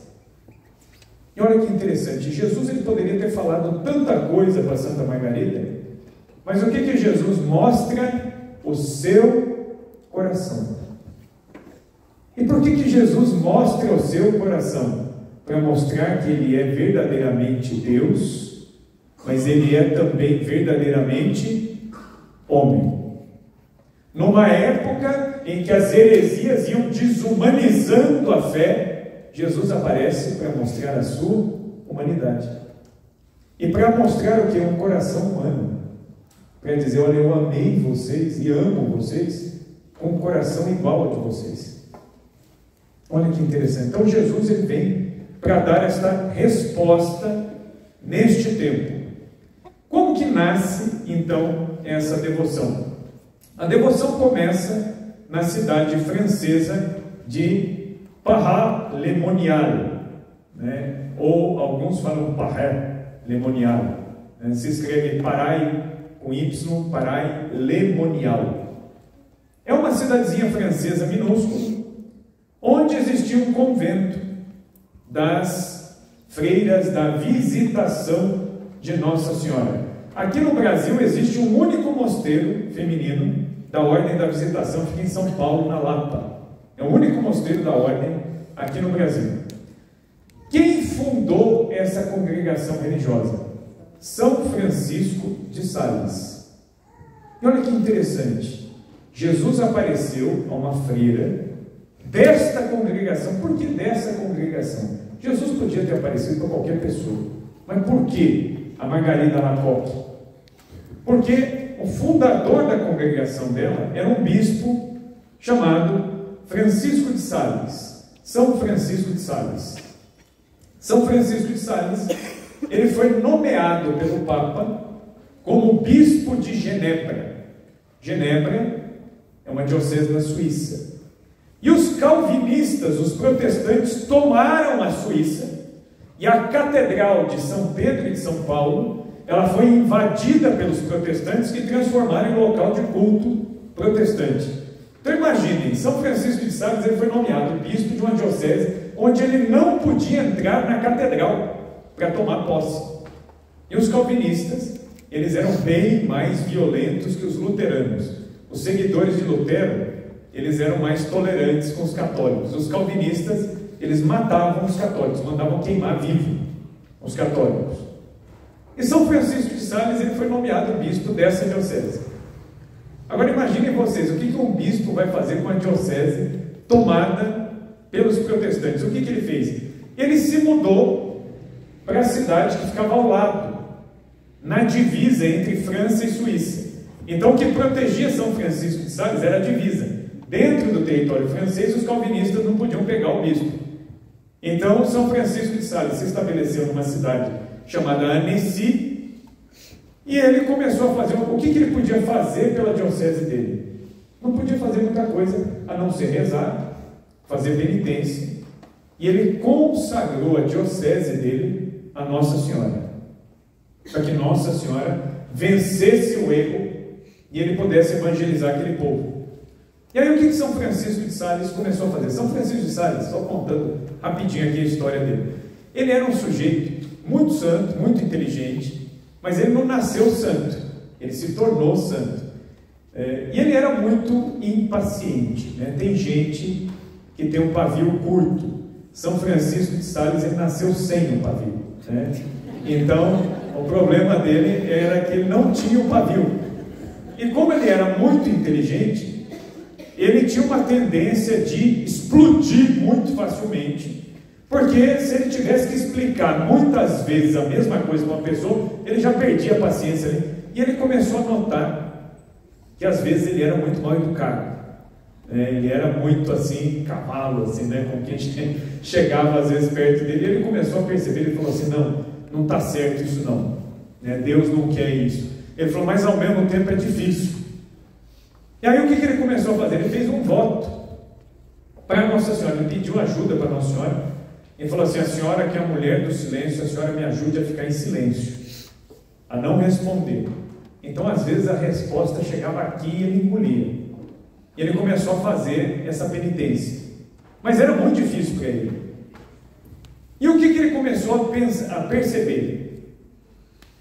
E olha que interessante, Jesus ele poderia ter falado tanta coisa para Santa Margarida, mas o que Jesus mostra? O seu coração. E por que Jesus mostra o seu coração? Para mostrar que ele é verdadeiramente Deus, mas ele é também verdadeiramente homem. Numa época em que as heresias iam desumanizando a fé, Jesus aparece para mostrar a sua humanidade. E para mostrar o que é um coração humano. Para dizer, olha, eu amei vocês e amo vocês com um coração igual ao de vocês. Olha que interessante. Então Jesus ele vem para dar esta resposta neste tempo. Como que nasce então essa devoção? A devoção começa na cidade francesa de Paray-le-Monial, né? Ou alguns falam Paray-le-Monial, né? Se escreve Paray com Y, Paray-le-Monial. É uma cidadezinha francesa minúscula, onde existia um convento das freiras da Visitação de Nossa Senhora. Aqui no Brasil existe um único mosteiro feminino da Ordem da Visitação, fica em São Paulo, na Lapa. É o único mosteiro da Ordem aqui no Brasil. Quem fundou essa congregação religiosa? São Francisco de Sales. E olha que interessante, Jesus apareceu a uma freira desta congregação. Por que dessa congregação? Jesus podia ter aparecido para qualquer pessoa, mas por que a Margarida Lacoque? Porque o fundador da congregação dela era um bispo chamado Francisco de Sales, São Francisco de Sales. São Francisco de Sales, ele foi nomeado pelo Papa como bispo de Genebra. Genebra é uma diocese na Suíça. E os calvinistas, os protestantes, tomaram a Suíça, e a Catedral de São Pedro e de São Paulo, ela foi invadida pelos protestantes, que transformaram em local de culto protestante. Então imaginem, São Francisco de Sales, ele foi nomeado bispo de uma diocese onde ele não podia entrar na catedral para tomar posse. E os calvinistas, eles eram bem mais violentos que os luteranos. Os seguidores de Lutero, eles eram mais tolerantes com os católicos. Os calvinistas, eles matavam os católicos, mandavam queimar vivo os católicos. E São Francisco de Sales, ele foi nomeado bispo dessa diocese. Agora imaginem vocês, o que um bispo vai fazer com a diocese tomada pelos protestantes? O que ele fez? Ele se mudou para a cidade que ficava ao lado, na divisa entre França e Suíça. Então o que protegia São Francisco de Sales era a divisa. Dentro do território francês, os calvinistas não podiam pegar o bispo. Então São Francisco de Sales se estabeleceu numa cidade chamada Annecy, e ele começou a fazer. O que ele podia fazer pela diocese dele? Não podia fazer muita coisa a não ser rezar, fazer penitência. E ele consagrou a diocese dele a Nossa Senhora, para que Nossa Senhora vencesse o erro e ele pudesse evangelizar aquele povo. E aí o que São Francisco de Sales começou a fazer? São Francisco de Sales, só contando rapidinho aqui a história dele. Ele era um sujeito muito santo, muito inteligente, mas ele não nasceu santo, ele se tornou santo. E ele era muito impaciente, né? Tem gente que tem um pavio curto. São Francisco de Sales, ele nasceu sem um pavio, né? Então, o problema dele era que ele não tinha um pavio. E como ele era muito inteligente, ele tinha uma tendência de explodir muito facilmente, porque se ele tivesse que explicar muitas vezes a mesma coisa para uma pessoa, ele já perdia a paciência, né? E ele começou a notar que às vezes ele era muito mal educado, né? Ele era muito assim, cavalo, assim, né? Com quem chegava às vezes perto dele, ele começou a perceber, ele falou assim, não está certo isso não, né? Deus não quer isso. Ele falou, mas ao mesmo tempo é difícil. E aí o que ele começou a fazer? Ele fez um voto para Nossa Senhora, ele pediu ajuda para Nossa Senhora. Ele falou assim, a senhora que é a mulher do silêncio, a senhora me ajude a ficar em silêncio, a não responder. Então às vezes a resposta chegava aqui e ele engolia. E ele começou a fazer essa penitência, mas era muito difícil para ele. E o que ele começou a perceber?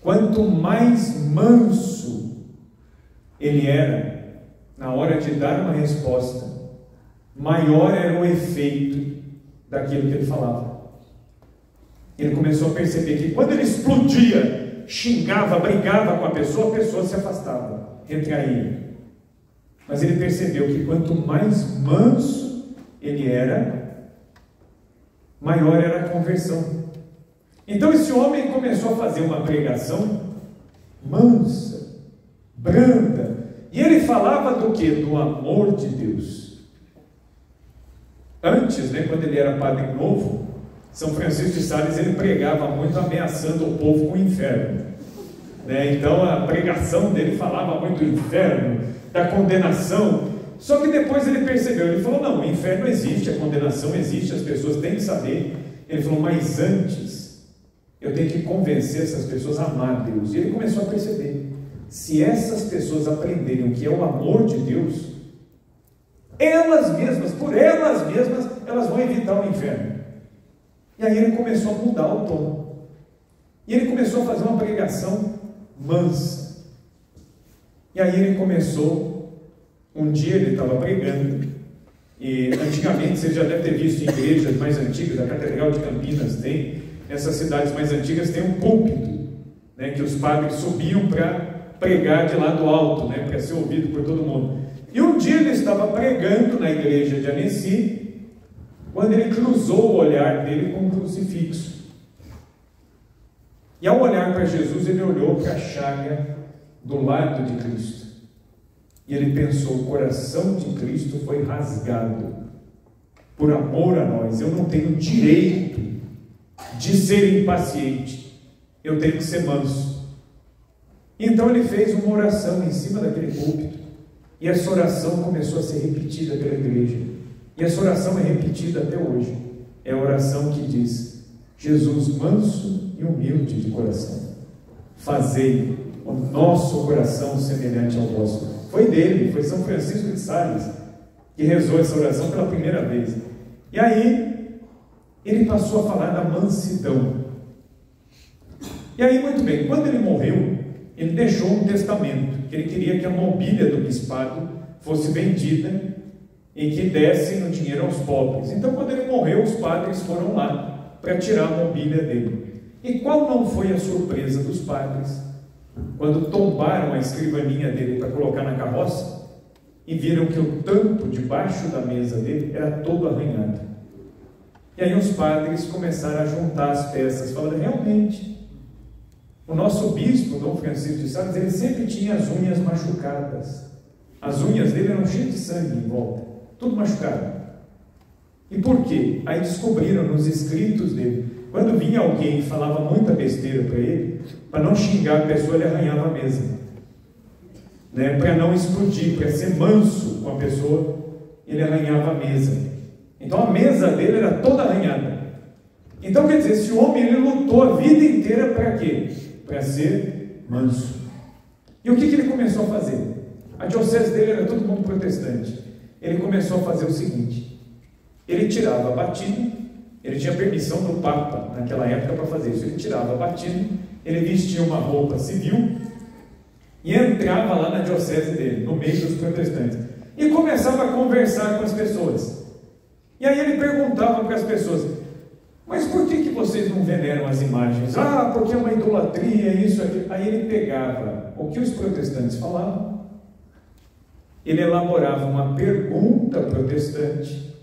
Quanto mais manso ele era na hora de dar uma resposta, maior era o efeito daquilo que ele falava. Ele começou a perceber que quando ele explodia, xingava, brigava com a pessoa se afastava, retraía. Mas ele percebeu que quanto mais manso ele era, maior era a conversão. Então esse homem começou a fazer uma pregação mansa, branda, e ele falava do que? Do amor de Deus. Antes, né, quando ele era padre novo, São Francisco de Sales, ele pregava muito ameaçando o povo com o inferno, né? Então a pregação dele falava muito do inferno, da condenação. Só que depois ele percebeu, ele falou, não, o inferno existe, a condenação existe, as pessoas têm que saber. Ele falou, mas antes eu tenho que convencer essas pessoas a amar Deus. E ele começou a perceber, se essas pessoas aprenderem o que é o amor de Deus, elas mesmas, por elas mesmas, elas vão evitar o inferno. E aí ele começou a mudar o tom. E ele começou a fazer uma pregação mansa. E aí ele começou, um dia ele estava pregando, e antigamente, você já deve ter visto em igrejas mais antigas, a Catedral de Campinas tem, nessas cidades mais antigas tem um púlpito, né, que os padres subiam para pregar de lá do alto, né, para ser ouvido por todo mundo. E um dia ele estava pregando na igreja de Annecy, quando ele cruzou o olhar dele com um crucifixo. E ao olhar para Jesus, ele olhou para a chaga do lado de Cristo. E ele pensou: o coração de Cristo foi rasgado por amor a nós. Eu não tenho direito de ser impaciente, eu tenho que ser manso. Então ele fez uma oração em cima daquele púlpito, e essa oração começou a ser repetida pela igreja, e essa oração é repetida até hoje. É a oração que diz: Jesus manso e humilde de coração, fazei o nosso coração semelhante ao vosso. Foi dele, foi São Francisco de Sales que rezou essa oração pela primeira vez. E aí ele passou a falar da mansidão. E aí, muito bem, quando ele morreu, ele deixou um testamento, que ele queria que a mobília do bispado fosse vendida e que dessem o dinheiro aos pobres. Então, quando ele morreu, os padres foram lá para tirar a mobília dele. E qual não foi a surpresa dos padres quando tombaram a escrivaninha dele para colocar na carroça e viram que o tampo debaixo da mesa dele era todo arranhado. E aí os padres começaram a juntar as peças, falando: realmente, o nosso bispo, Dom Francisco de Sales, ele sempre tinha as unhas machucadas. As unhas dele eram cheias de sangue em volta, tudo machucado. E por quê? Aí descobriram nos escritos dele, quando vinha alguém e falava muita besteira para ele, para não xingar a pessoa, ele arranhava a mesa, né? Para não explodir, para ser manso com a pessoa, ele arranhava a mesa. Então a mesa dele era toda arranhada. Então, quer dizer, esse homem, ele lutou a vida inteira para quê? Para ser manso. E o que ele começou a fazer? A diocese dele era todo mundo protestante. Ele começou a fazer o seguinte: ele tirava a batina. Ele tinha permissão do Papa naquela época para fazer isso. Ele tirava a batina, ele vestia uma roupa civil e entrava lá na diocese dele, no meio dos protestantes, e começava a conversar com as pessoas. E aí ele perguntava para as pessoas: mas por que vocês não veneram as imagens? Ah, porque é uma idolatria, isso, aquilo. Aí ele pegava o que os protestantes falavam, ele elaborava uma pergunta protestante,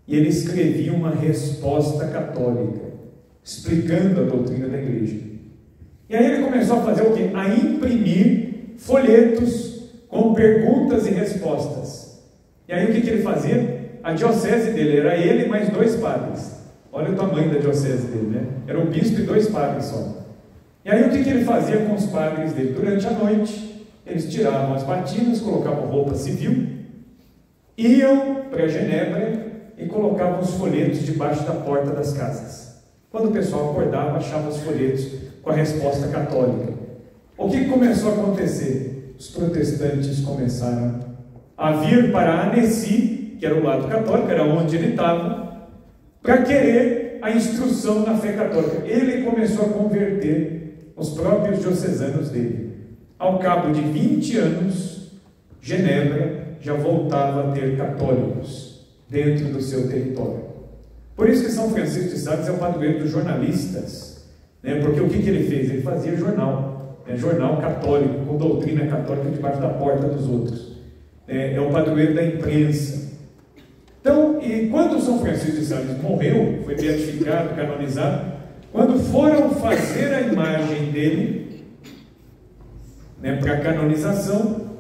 e ele escrevia uma resposta católica, explicando a doutrina da igreja. E aí ele começou a fazer o quê? A imprimir folhetos com perguntas e respostas. E aí o que ele fazia? A diocese dele era ele mais 2 padres. Olha o tamanho da diocese dele, né? Era o bispo e 2 padres só. E aí o que ele fazia com os padres dele? Durante a noite, eles tiravam as batinas, colocavam roupa civil, iam para Genebra e colocavam os folhetos debaixo da porta das casas. Quando o pessoal acordava, achava os folhetos com a resposta católica. O que começou a acontecer? Os protestantes começaram a vir para Annecy, que era o lado católico, era onde ele estava, para querer a instrução na fé católica. Ele começou a converter os próprios diocesanos dele. Ao cabo de 20 anos, Genebra já voltava a ter católicos dentro do seu território. Por isso que São Francisco de Sales é o padroeiro dos jornalistas, né? Porque o que ele fez? Ele fazia jornal, jornal católico, com doutrina católica debaixo da porta dos outros. É o padroeiro da imprensa. Então, e quando São Francisco de Sales morreu, foi beatificado, canonizado, quando foram fazer a imagem dele, para a canonização,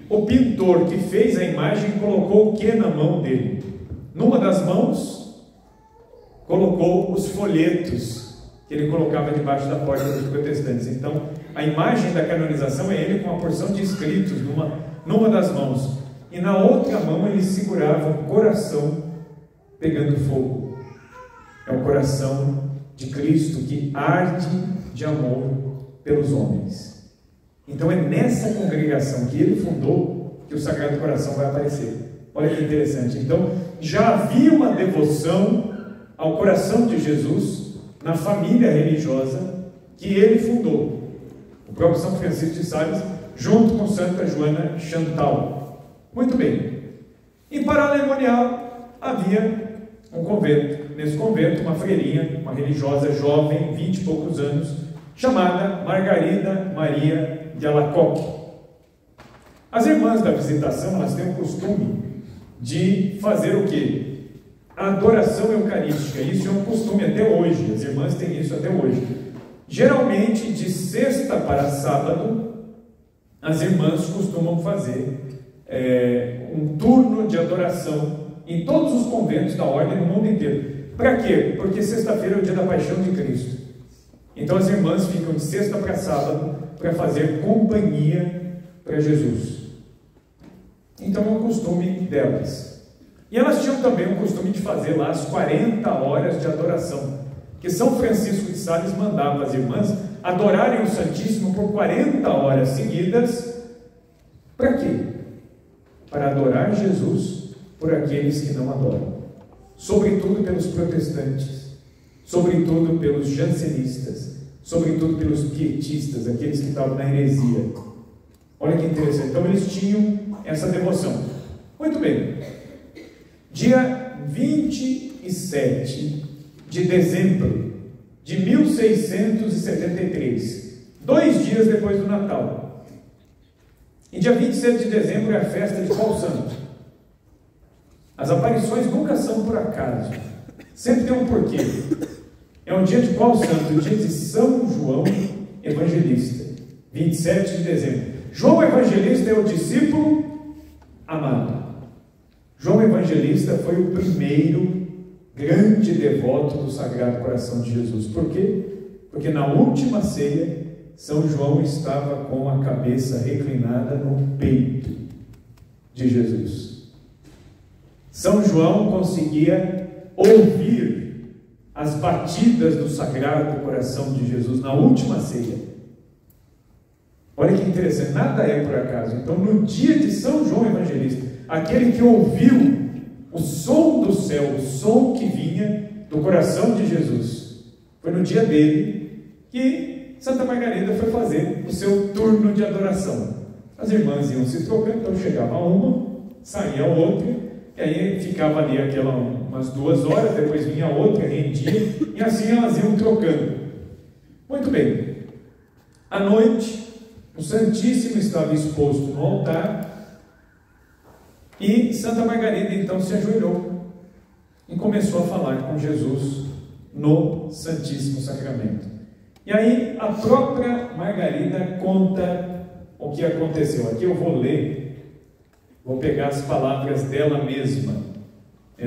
o pintor que fez a imagem colocou o que na mão dele? Numa das mãos, colocou os folhetos que ele colocava debaixo da porta dos protestantes. Então, a imagem da canonização é ele com uma porção de escritos numa das mãos. E na outra mão ele segurava um coração pegando fogo. É o coração de Cristo que arde de amor pelos homens. Então é nessa congregação que ele fundou que o Sagrado Coração vai aparecer. Olha que interessante. Então, já havia uma devoção ao coração de Jesus na família religiosa que ele fundou. O próprio São Francisco de Sales, junto com Santa Joana Chantal. Muito bem. Em Paralemonial havia um convento. Nesse convento, uma freirinha, uma religiosa jovem, 20 e poucos anos, chamada Margarida Maria de Alacoque. As irmãs da visitação, elas têm o costume de fazer o quê? A adoração eucarística. Isso é um costume até hoje. As irmãs têm isso até hoje. Geralmente, de sexta para sábado, as irmãs costumam fazer um turno de adoração em todos os conventos da ordem no mundo inteiro. Para quê? Porque sexta-feira é o dia da paixão de Cristo. Então as irmãs ficam de sexta para sábado para fazer companhia para Jesus. Então é um costume delas. E elas tinham também o costume de fazer lá as 40 horas de adoração, que São Francisco de Sales mandava as irmãs adorarem o Santíssimo por 40 horas seguidas. Para quê? Para adorar Jesus por aqueles que não adoram. Sobretudo pelos protestantes, sobretudo pelos jansenistas, sobretudo pelos pietistas, aqueles que estavam na heresia. Olha que interessante. Então eles tinham essa devoção. Muito bem. Dia 27 de dezembro de 1673, 2 dias depois do Natal. E dia 27 de dezembro é a festa de qual santo? As aparições nunca são por acaso, sempre tem um porquê. É um dia de qual santo? O dia de São João Evangelista, 27 de dezembro. João Evangelista é o discípulo amado. João Evangelista foi o primeiro grande devoto do Sagrado Coração de Jesus. Por quê? Porque na última ceia, São João estava com a cabeça reclinada no peito de Jesus. São João conseguia ouvir as batidas do Sagrado Coração de Jesus na última ceia. Olha que interessante, nada é por acaso. Então, no dia de São João Evangelista, aquele que ouviu o som do céu, o som que vinha do coração de Jesus, foi no dia dele que Santa Margarida foi fazer o seu turno de adoração. As irmãs iam se trocando, então chegava uma, saía outra, e aí ficava ali umas 2 horas, depois vinha outra, rendia, e assim elas iam trocando. Muito bem. À noite, o Santíssimo estava exposto no altar, e Santa Margarida então se ajoelhou e começou a falar com Jesus no Santíssimo Sacramento. E aí a própria Margarida conta o que aconteceu. Aqui eu vou ler, vou pegar as palavras dela mesma,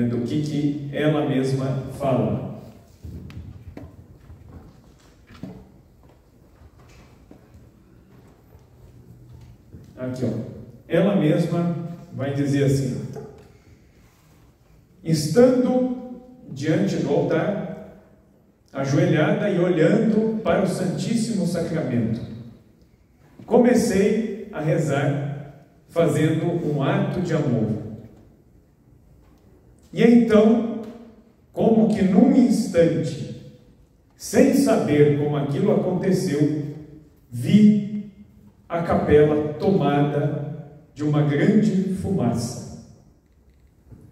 do que ela mesma fala. Aqui, ó. Ela mesma vai dizer assim: estando diante do altar, ajoelhada e olhando para o Santíssimo Sacramento, comecei a rezar, fazendo um ato de amor. E então, como que num instante, sem saber como aquilo aconteceu, vi a capela tomada de uma grande fumaça,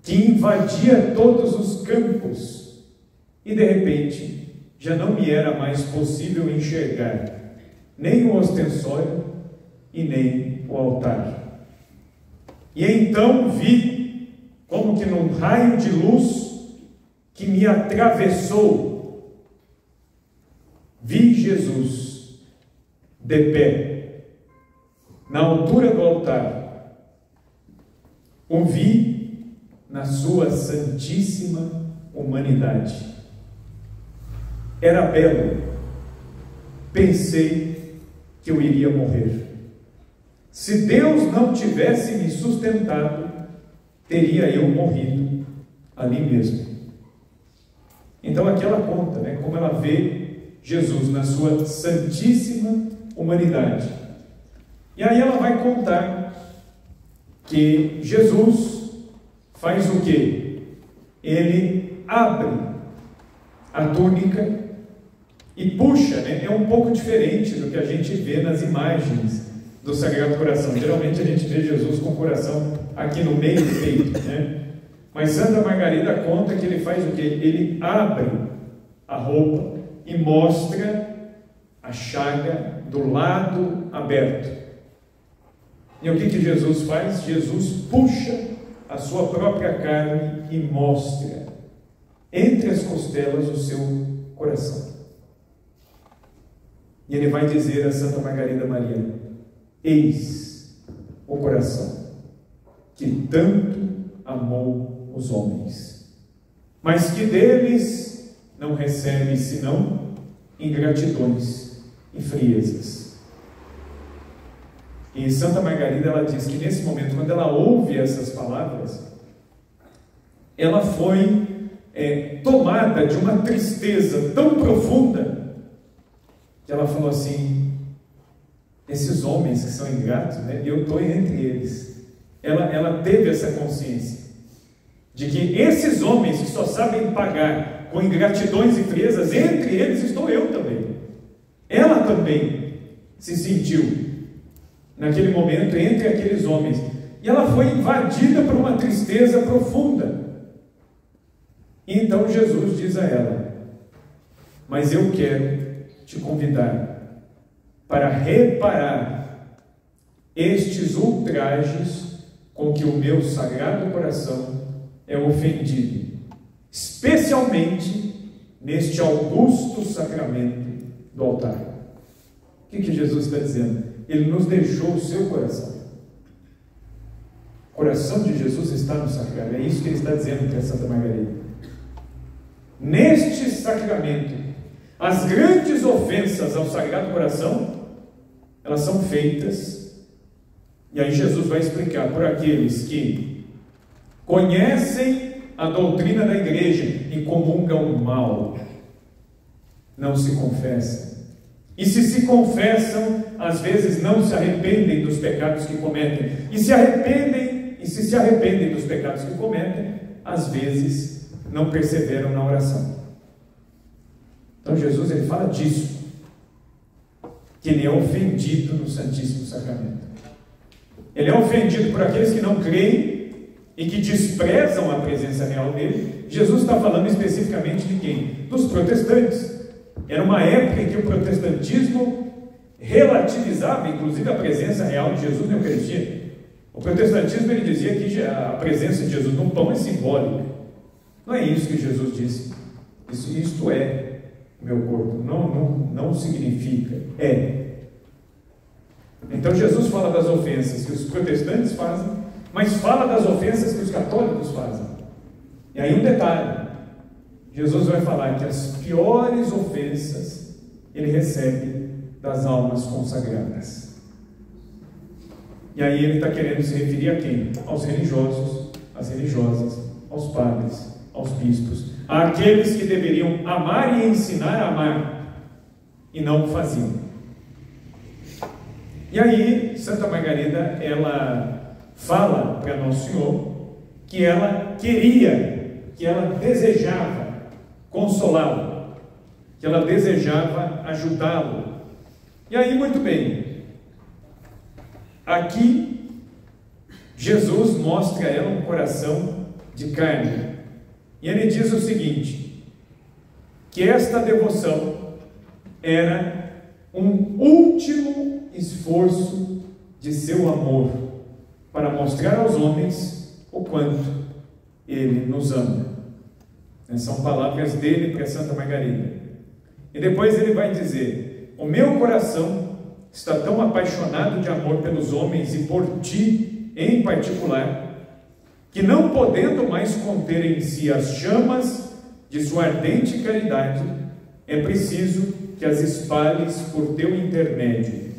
que invadia todos os campos, e de repente já não me era mais possível enxergar nem o ostensório e nem o altar. E então vi, como que num raio de luz que me atravessou, vi Jesus de pé, na altura do altar. O vi na sua santíssima humanidade. Era belo. Pensei que eu iria morrer. Se Deus não tivesse me sustentado, teria eu morrido ali mesmo. Então aqui ela conta, como ela vê Jesus na sua santíssima humanidade. E aí ela vai contar que Jesus faz o quê? Ele abre a túnica e puxa, né? É um pouco diferente do que a gente vê nas imagens do Sagrado Coração. Geralmente a gente vê Jesus com o coração aqui no meio do peito, né? Mas Santa Margarida conta que ele faz o quê? Ele abre a roupa e mostra a chaga do lado aberto. E o que Jesus faz? Jesus puxa a sua própria carne e mostra entre as costelas o seu coração. E ele vai dizer a Santa Margarida Maria: eis o coração que tanto amou os homens, mas que deles não recebe senão ingratidões e friezas. E Santa Margarida, ela diz que nesse momento, quando ela ouve essas palavras, ela foi tomada de uma tristeza tão profunda, que ela falou assim: esses homens que são ingratos, né, eu estou entre eles. Ela teve essa consciência de que esses homens que só sabem pagar com ingratidões e friezas, entre eles estou eu também. Ela também se sentiu naquele momento entre aqueles homens, e ela foi invadida por uma tristeza profunda. E então Jesus diz a ela: mas eu quero te convidar para reparar estes ultrajes com que o meu Sagrado Coração é ofendido, especialmente neste augusto sacramento do altar. O que Jesus está dizendo? Ele nos deixou o seu coração. O coração de Jesus está no sacrário. É isso que ele está dizendo para Santa Margarida. Neste sacramento, as grandes ofensas ao Sagrado Coração, elas são feitas, e aí Jesus vai explicar, por aqueles que conhecem a doutrina da igreja e comungam mal, não se confessam. E se confessam, às vezes não se arrependem dos pecados que cometem. E se se arrependem dos pecados que cometem, às vezes não perseveram na oração. Então Jesus, ele fala disso, que ele é ofendido no Santíssimo Sacramento. Ele é ofendido por aqueles que não creem e que desprezam a presença real dele. Jesus está falando especificamente de quem? Dos protestantes. Era uma época em que o protestantismo relativizava, inclusive, a presença real de Jesus na Eucaristia. O protestantismo, ele dizia que a presença de Jesus no pão é simbólica. Não é isso que Jesus disse. Isto é meu corpo. Não significa. É. Então Jesus fala das ofensas que os protestantes fazem, mas fala das ofensas que os católicos fazem. E aí um detalhe: Jesus vai falar que as piores ofensas ele recebe das almas consagradas. E aí ele está querendo se referir a quem? Aos religiosos, às religiosas, aos padres, aos bispos, àqueles que deveriam amar e ensinar a amar, e não o faziam. E aí Santa Margarida, ela fala para Nosso Senhor que ela queria, que ela desejava consolá-lo, que ela desejava ajudá-lo. E aí, muito bem, aqui Jesus mostra a ela um coração de carne, e ele diz o seguinte: que esta devoção era um último esforço de seu amor para mostrar aos homens o quanto ele nos ama. São palavras dele para Santa Margarida. E depois ele vai dizer: o meu coração está tão apaixonado de amor pelos homens e por ti em particular, que não podendo mais conter em si as chamas de sua ardente caridade, é preciso que as espalhes por teu intermédio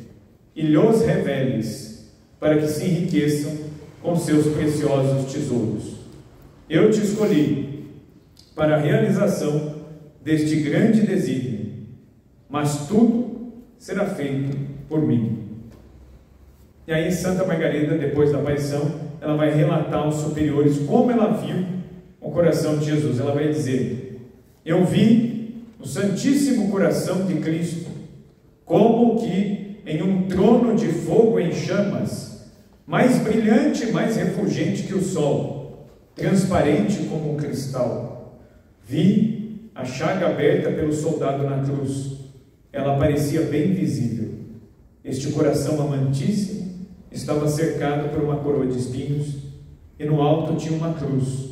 e lhos reveles, para que se enriqueçam com seus preciosos tesouros. Eu te escolhi para a realização deste grande desígnio, mas tudo será feito por mim. E aí Santa Margarida, depois da aparição, ela vai relatar aos superiores como ela viu o coração de Jesus. Ela vai dizer: eu vi o Santíssimo Coração de Cristo como que em um trono de fogo em chamas, mais brilhante e mais refulgente que o sol, transparente como um cristal. Vi a chaga aberta pelo soldado na cruz. Ela parecia bem visível. Este coração amantíssimo estava cercado por uma coroa de espinhos, e no alto tinha uma cruz,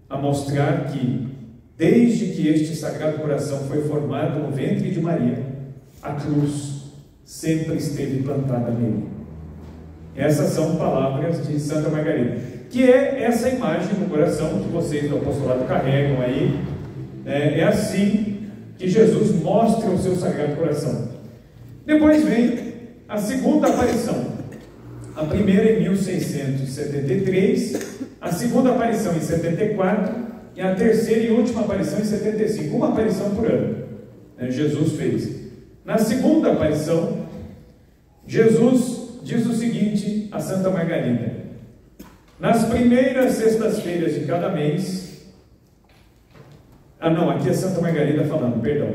a mostrar que, desde que este Sagrado Coração foi formado no ventre de Maria, a cruz sempre esteve plantada nele. Essas são palavras de Santa Margarida, que é essa imagem do coração que vocês do apostolado carregam aí. É assim que Jesus mostra o seu Sagrado Coração. Depois vem a segunda aparição. A primeira em 1673, a segunda aparição em 74 e a terceira e última aparição em 75. Uma aparição por ano, Jesus fez. Na segunda aparição, Jesus diz o seguinte a Santa Margarida: nas primeiras sextas-feiras de cada mês... aqui é Santa Margarida falando, perdão.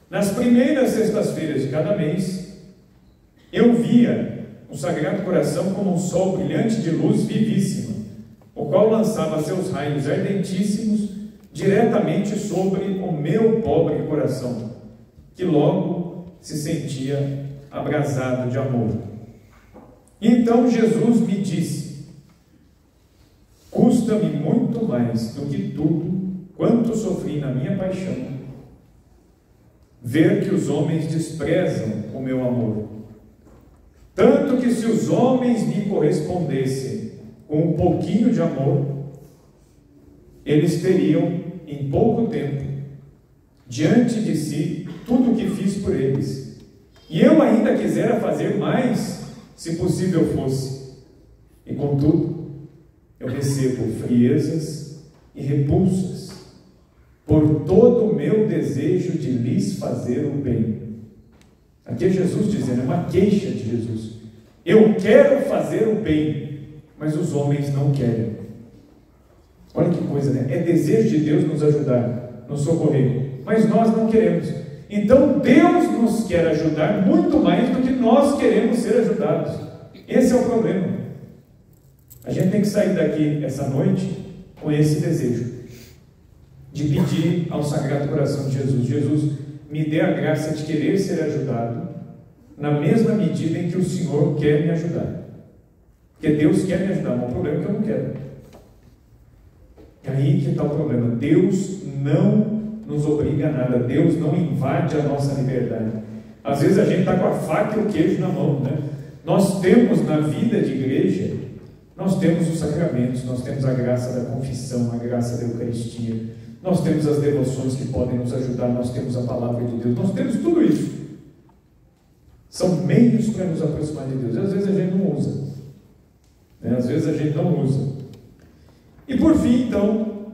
Nas primeiras sextas-feiras de cada mês, eu via o Sagrado Coração como um sol brilhante de luz vivíssima, o qual lançava seus raios ardentíssimos diretamente sobre o meu pobre coração, que logo se sentia abrasado de amor. Então Jesus me disse: custa-me muito mais do que tudo quanto sofri na minha paixão, ver que os homens desprezam o meu amor. Tanto que se os homens me correspondessem com um pouquinho de amor, eles teriam, em pouco tempo, diante de si, tudo o que fiz por eles. E eu ainda quisera fazer mais, se possível fosse. E contudo, eu recebo friezas e repulsas por todo o meu desejo de lhes fazer o bem. Aqui é Jesus dizendo, é uma queixa de Jesus. Eu quero fazer o bem, mas os homens não querem. Olha que coisa, né? É desejo de Deus nos ajudar, nos socorrer, mas nós não queremos. Então Deus nos quer ajudar muito mais do que nós queremos ser ajudados. Esse é o problema. A gente tem que sair daqui essa noite com esse desejo de pedir ao Sagrado Coração de Jesus: Jesus, me dê a graça de querer ser ajudado na mesma medida em que o Senhor quer me ajudar. Porque Deus quer me ajudar, mas o problema é que eu não quero. É aí que está o problema. Deus não nos obriga a nada. Deus não invade a nossa liberdade. Às vezes a gente está com a faca e o queijo na mão, né? Nós temos na vida de igreja, nós temos os sacramentos, nós temos a graça da confissão, a graça da Eucaristia, nós temos as devoções que podem nos ajudar, nós temos a palavra de Deus, nós temos tudo isso. São meios para nos aproximar de Deus. Às vezes a gente não usa, né? Às vezes a gente não usa. E por fim, então,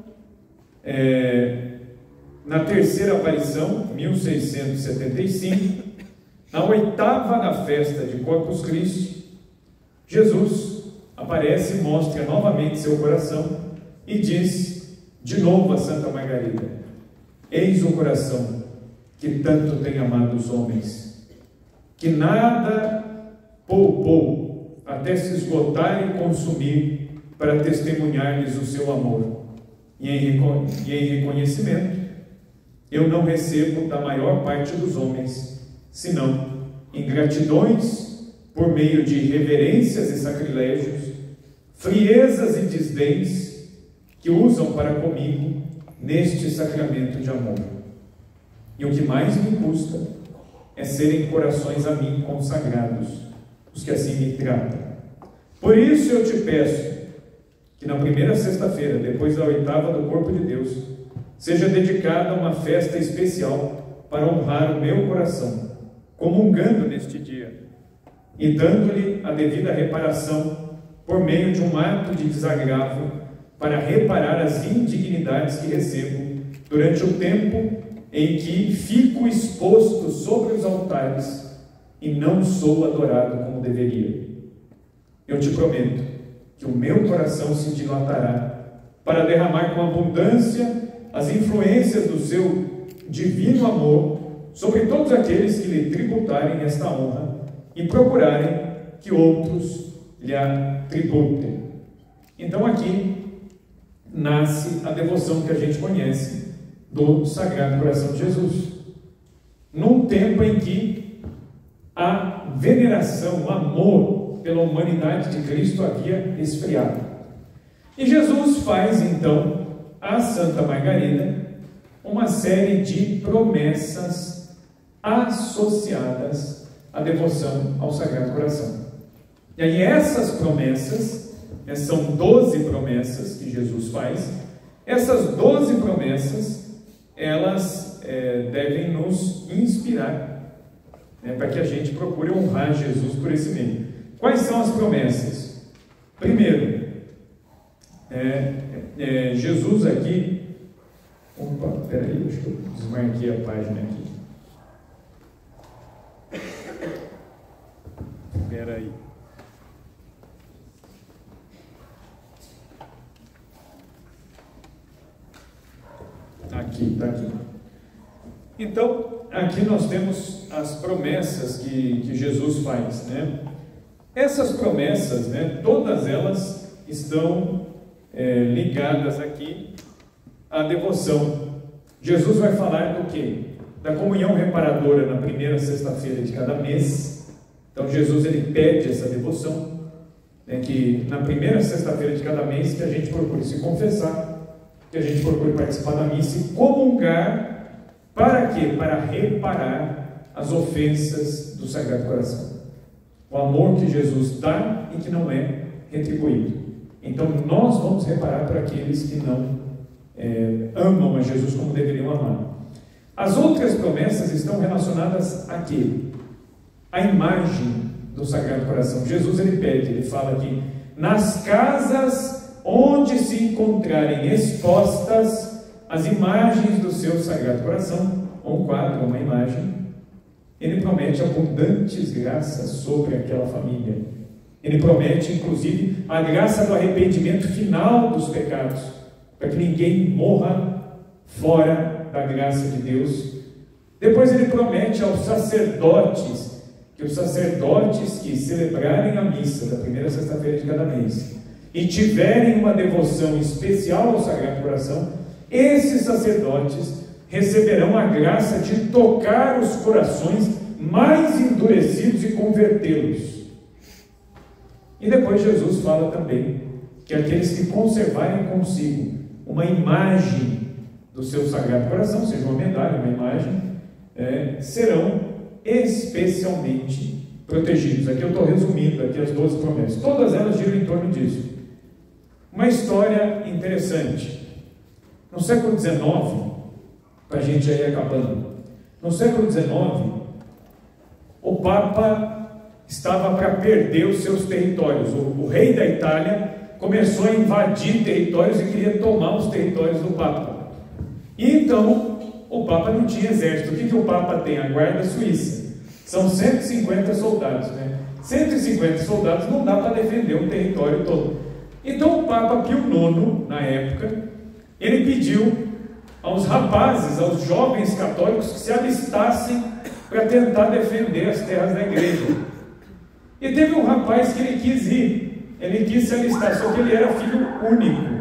na terceira aparição, 1675, na oitava da festa de Corpus Christi, Jesus aparece e mostra novamente seu coração e diz de novo a Santa Margarida: eis o coração que tanto tem amado os homens, que nada poupou até se esgotar e consumir para testemunhar-lhes o seu amor. E em reconhecimento, eu não recebo da maior parte dos homens, senão ingratidões por meio de reverências e sacrilégios, friezas e desdéns que usam para comigo neste sacramento de amor. E o que mais me custa é serem corações a mim consagrados, os que assim me tratam. Por isso eu te peço que na primeira sexta-feira, depois da oitava do Corpo de Deus, seja dedicada uma festa especial para honrar o meu coração, comungando neste dia e dando-lhe a devida reparação por meio de um ato de desagravo, para reparar as indignidades que recebo durante o tempo em que fico exposto sobre os altares e não sou adorado como deveria. eu te prometo que o meu coração se dilatará para derramar com abundância as influências do seu divino amor sobre todos aqueles que lhe tributarem esta honra e procurarem que outros lhe a tributem. Então aqui nasce a devoção que a gente conhece do Sagrado Coração de Jesus. Num tempo em que a veneração, o amor pela humanidade de Cristo havia esfriado. E Jesus faz então a Santa Margarida uma série de promessas associadas à devoção ao Sagrado Coração. E aí essas promessas, são 12 promessas que Jesus faz. Essas 12 promessas, elas devem nos inspirar, para que a gente procure honrar Jesus por esse meio. Quais são as promessas? Primeiro, Jesus aqui... Opa, peraí, acho que eu desmarquei a página aqui. Peraí. Está aqui. Então, aqui nós temos as promessas que Jesus faz, né? Essas promessas, né, todas elas estão ligadas aqui à devoção. Jesus vai falar do quê? Da comunhão reparadora na primeira sexta-feira de cada mês. Então Jesus ele pede essa devoção, né, que na primeira sexta-feira de cada mês que a gente procure se confessar, que a gente procure participar da missa e comungar. Para quê? Para reparar as ofensas do Sagrado Coração. O amor que Jesus dá e que não é retribuído. Então nós vamos reparar para aqueles que não amam a Jesus como deveriam amar. As outras promessas estão relacionadas a quê? A imagem do Sagrado Coração. Jesus ele pede, ele fala aqui: nas casas onde se encontrarem expostas as imagens do seu Sagrado Coração, um quadro, uma imagem, ele promete abundantes graças sobre aquela família. Ele promete, inclusive, a graça do arrependimento final dos pecados, para que ninguém morra fora da graça de Deus. Depois ele promete aos sacerdotes, que os sacerdotes que celebrarem a missa da primeira sexta-feira de cada mês e tiverem uma devoção especial ao Sagrado Coração, esses sacerdotes receberão a graça de tocar os corações mais endurecidos e convertê-los. E depois Jesus fala também que aqueles que conservarem consigo uma imagem do seu Sagrado Coração, seja uma medalha, uma imagem, serão especialmente protegidos. Aqui eu estou resumindo aqui as 12 promessas. Todas elas giram em torno disso. Uma história interessante. No século XIX, para a gente ir acabando, no século XIX, o Papa estava para perder os seus territórios. O rei da Itália começou a invadir territórios e queria tomar os territórios do Papa. E então, o Papa não tinha exército. O que o Papa tem? A guarda suíça. São 150 soldados, né? 150 soldados não dá para defender o território todo. Então, o Papa Pio IX, na época, ele pediu aos rapazes, aos jovens católicos, que se alistassem para tentar defender as terras da igreja. E teve um rapaz que ele quis ir, ele quis se alistar, só que ele era filho único.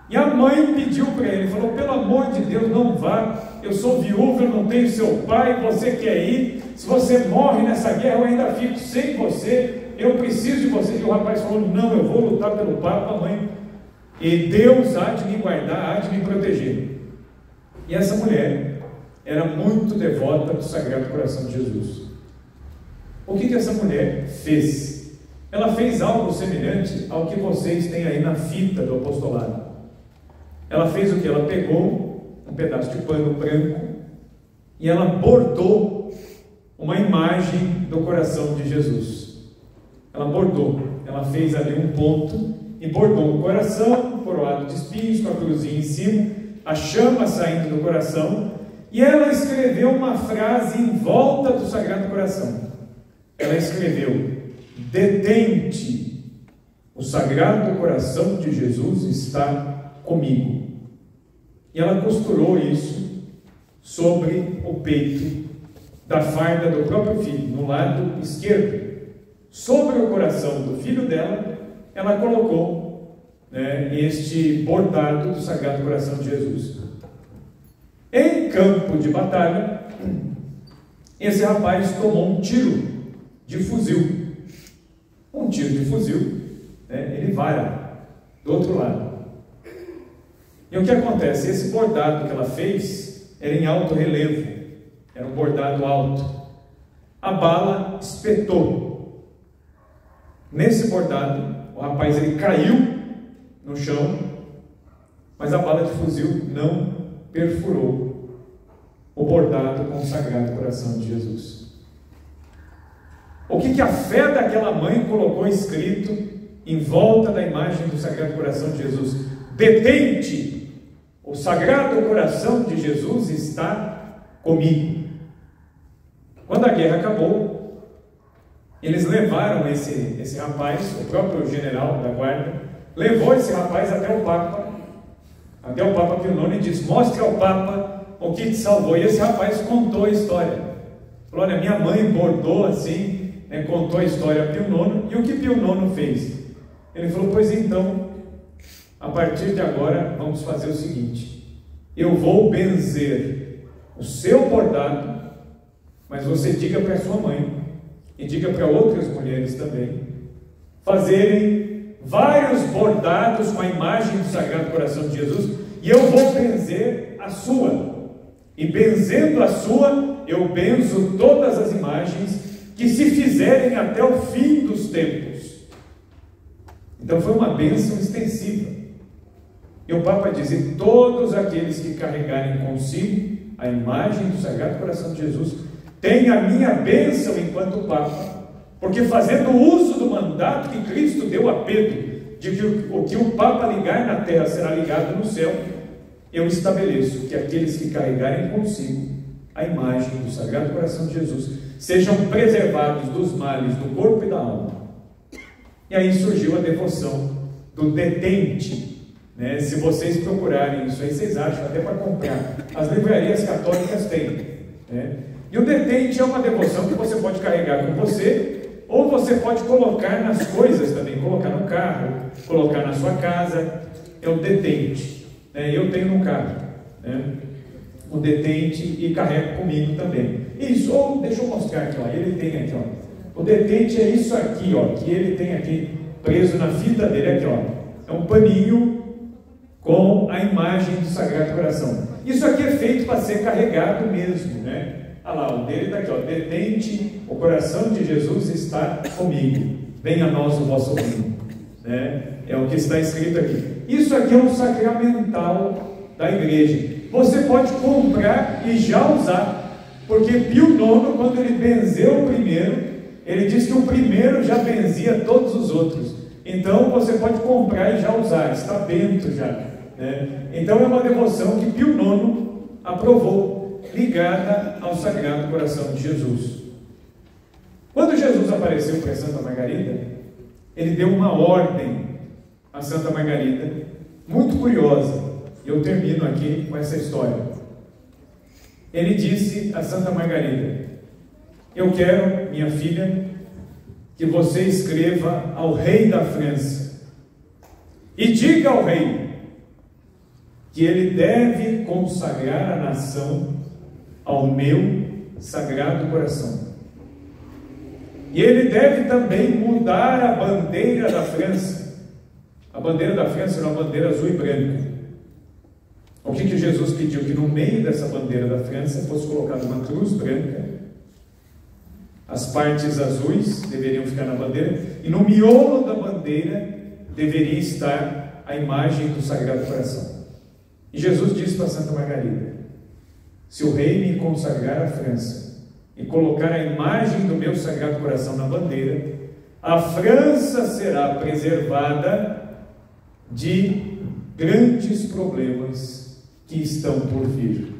E a mãe pediu para ele, falou: pelo amor de Deus, não vá, eu sou viúva, eu não tenho seu pai, você quer ir? Se você morre nessa guerra, eu ainda fico sem você, eu preciso de você. E o rapaz falou: não, eu vou lutar pelo Papa, mãe, e Deus há de me guardar, há de me proteger. E essa mulher era muito devota do Sagrado Coração de Jesus. O que essa mulher fez? Ela fez algo semelhante ao que vocês têm aí na fita do apostolado. Ela fez o que? Ela pegou um pedaço de pano branco e ela bordou uma imagem do coração de Jesus. Ela bordou, ela fez ali um ponto e bordou um coração coroado de espinhos, com a cruzinha em cima, a chama saindo do coração, e ela escreveu uma frase em volta do Sagrado Coração. Ela escreveu: detente o Sagrado Coração de Jesus está comigo. E ela costurou isso sobre o peito da farda do próprio filho, no lado esquerdo. Sobre o coração do filho dela, ela colocou, este bordado do Sagrado Coração de Jesus. Em campo de batalha, esse rapaz tomou um tiro de fuzil. Um tiro de fuzil, ele vara do outro lado. E o que acontece? Esse bordado que ela fez era em alto relevo, era um bordado alto. A bala espetou. Nesse bordado, o rapaz ele caiu no chão, mas a bala de fuzil não perfurou o bordado com o Sagrado Coração de Jesus. O que a fé daquela mãe colocou escrito em volta da imagem do Sagrado Coração de Jesus? Detente! O Sagrado Coração de Jesus está comigo. Quando a guerra acabou, eles levaram esse rapaz, o próprio general da guarda, levou esse rapaz até o Papa Pio IX, e disse: mostre ao Papa o que te salvou. E esse rapaz contou a história. Falou: olha, minha mãe bordou assim, contou a história a Pio IX, e o que Pio IX fez? Ele falou: pois então, a partir de agora, vamos fazer o seguinte: eu vou benzer o seu bordado, mas você diga para sua mãe, e diga para outras mulheres também, fazerem vários bordados com a imagem do Sagrado Coração de Jesus, e eu vou benzer a sua. E benzendo a sua, eu benzo todas as imagens que se fizerem até o fim dos tempos. Então foi uma bênção extensiva. E o Papa diz: e todos aqueles que carregarem consigo a imagem do Sagrado Coração de Jesus têm a minha bênção enquanto Papa, porque fazendo uso do mandato que Cristo deu a Pedro, de que o que o Papa ligar na terra será ligado no céu, eu estabeleço que aqueles que carregarem consigo a imagem do Sagrado Coração de Jesus sejam preservados dos males do corpo e da alma. E aí surgiu a devoção do detente. Se vocês procurarem isso aí, vocês acham até para comprar. As livrarias católicas têm. E o detente é uma devoção que você pode carregar com você, ou você pode colocar nas coisas também, colocar no carro, colocar na sua casa. É o detente. Eu tenho no carro o detente e carrego comigo também. Isso, ou deixa eu mostrar aqui, ele tem aqui, o detente é isso aqui, que ele tem aqui preso na fita dele, aqui, é um paninho com a imagem do Sagrado Coração. Isso aqui é feito para ser carregado mesmo, Olha lá, o dele está aqui, detente, o coração de Jesus está comigo, venha a nós o vosso reino, é o que está escrito aqui. Isso aqui é um sacramental da igreja. Você pode comprar e já usar, porque Pio IX, quando ele benzeu o primeiro, ele disse que o primeiro já benzia todos os outros. Então você pode comprar e já usar, está bento já. Então é uma devoção que Pio IX aprovou, ligada ao Sagrado Coração de Jesus. Quando Jesus apareceu para Santa Margarida, ele deu uma ordem a Santa Margarida, muito curiosa, e eu termino aqui com essa história. Ele disse a Santa Margarida: eu quero, minha filha, que você escreva ao rei da França e diga ao rei que ele deve consagrar a nação ao meu Sagrado Coração. E ele deve também mudar a bandeira da França. A bandeira da França era uma bandeira azul e branca. O que Jesus pediu? Que no meio dessa bandeira da França fosse colocada uma cruz branca. As partes azuis deveriam ficar na bandeira, e no miolo da bandeira deveria estar a imagem do Sagrado Coração. E Jesus disse para Santa Margarida: se o rei me consagrar a França e colocar a imagem do meu Sagrado Coração na bandeira, a França será preservada de grandes problemas que estão por vir.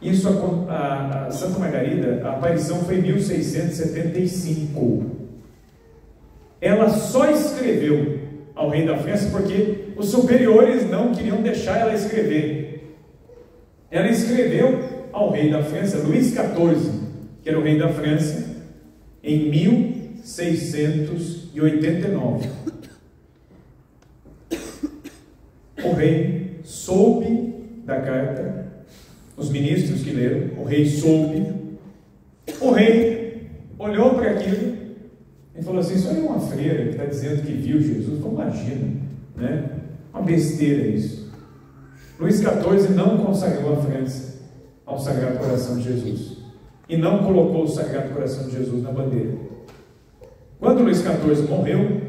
Isso, a Santa Margarida, a aparição foi em 1675. ela só escreveu ao rei da França porque os superiores não queriam deixar ela escrever. Ela escreveu ao rei da França, Luís XIV, que era o rei da França, em 1689. O rei soube da carta, os ministros que leram, o rei soube, o rei olhou para aquilo e falou assim: isso aí é uma freira que está dizendo que viu Jesus. Não imagina, né? Uma besteira isso. Luís XIV não consagrou a França ao Sagrado Coração de Jesus e não colocou o Sagrado Coração de Jesus na bandeira. Quando Luís XIV morreu,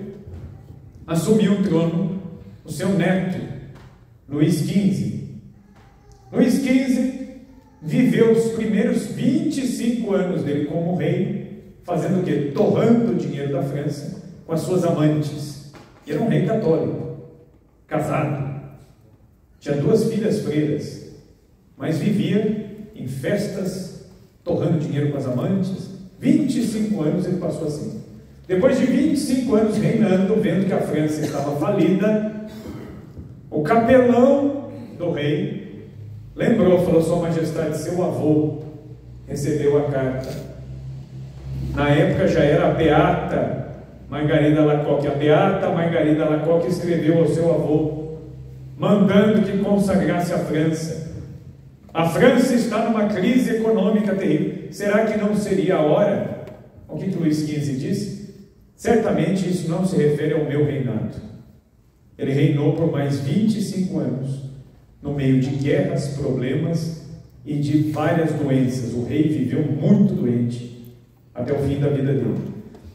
assumiu o trono o seu neto, Luís XV. Luís XV viveu os primeiros 25 anos dele como rei, fazendo o quê? Torrando o dinheiro da França com as suas amantes. E era um rei católico, casado, tinha 2 filhas freiras, mas vivia em festas, torrando dinheiro com as amantes. 25 anos ele passou assim. Depois de 25 anos reinando, vendo que a França estava falida, o capelão do rei lembrou, falou: Sua Majestade, seu avô recebeu a carta. Na época já era a beata Margarida Alacoque. A beata Margarida Alacoque escreveu ao seu avô, mandando que consagrasse a França. A França está numa crise econômica terrível. Será que não seria a hora? O que Luís XV disse? Certamente isso não se refere ao meu reinado. Ele reinou por mais 25 anos, no meio de guerras, problemas e de várias doenças. O rei viveu muito doente até o fim da vida dele.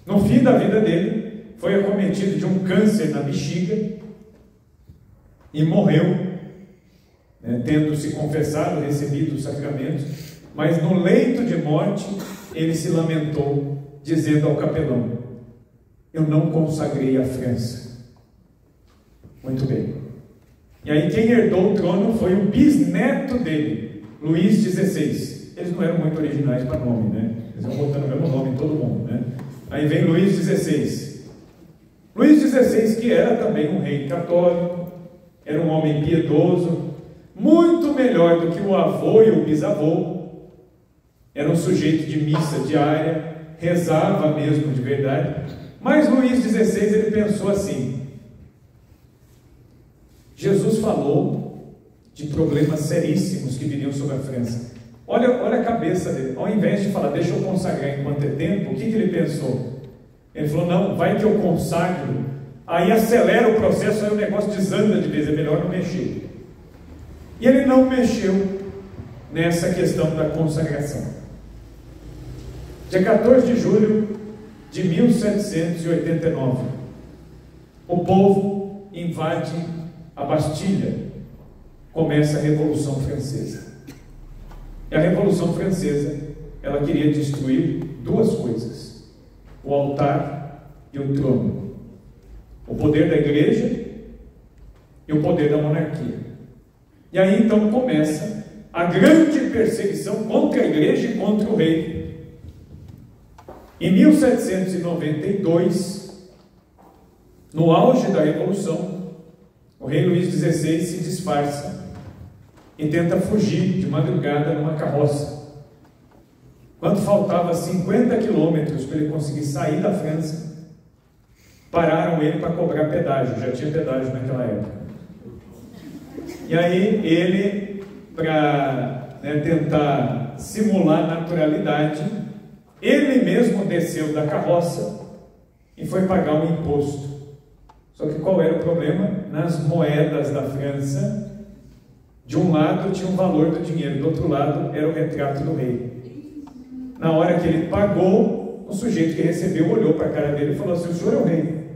No fim da vida dele, foi acometido de um câncer na bexiga e morreu, tendo se confessado, recebido os sacramentos, mas no leito de morte ele se lamentou, dizendo ao capelão: eu não consagrei a França. Muito bem. E aí quem herdou o trono foi o bisneto dele, Luís XVI. Eles não eram muito originais para nome, né? Eles vão botando o mesmo nome em todo mundo, né? Aí vem Luís XVI. Luís XVI, que era também um rei católico, era um homem piedoso, muito melhor do que o avô e o bisavô. Era um sujeito de missa diária, rezava mesmo de verdade. Mas Luís XVI, ele pensou assim: Jesus falou de problemas seríssimos que viriam sobre a França. Olha a cabeça dele. Ao invés de falar, deixa eu consagrar enquanto é tempo, o que ele pensou? Ele falou: não, vai que eu consagro, aí acelera o processo, aí o negócio desanda de vez, é melhor não mexer. E ele não mexeu nessa questão da consagração. Dia 14 de julho de 1789, o povo invade a Bastilha, começa a Revolução Francesa. E a Revolução Francesa, ela queria destruir 2 coisas: o altar e o trono, o poder da igreja e o poder da monarquia. E aí então começa a grande perseguição contra a igreja e contra o rei. Em 1792, no auge da Revolução, o rei Luís XVI se disfarça e tenta fugir de madrugada numa carroça. Quando faltava 50 quilômetros para ele conseguir sair da França, pararam ele para cobrar pedágio. Já tinha pedágio naquela época. E aí ele, para tentar simular naturalidade, ele mesmo desceu da carroça e foi pagar um imposto. Só que qual era o problema? Nas moedas da França, de um lado tinha o valor do dinheiro, do outro lado era o retrato do rei. Na hora que ele pagou, o sujeito que recebeu olhou para a cara dele e falou assim: o senhor é o rei.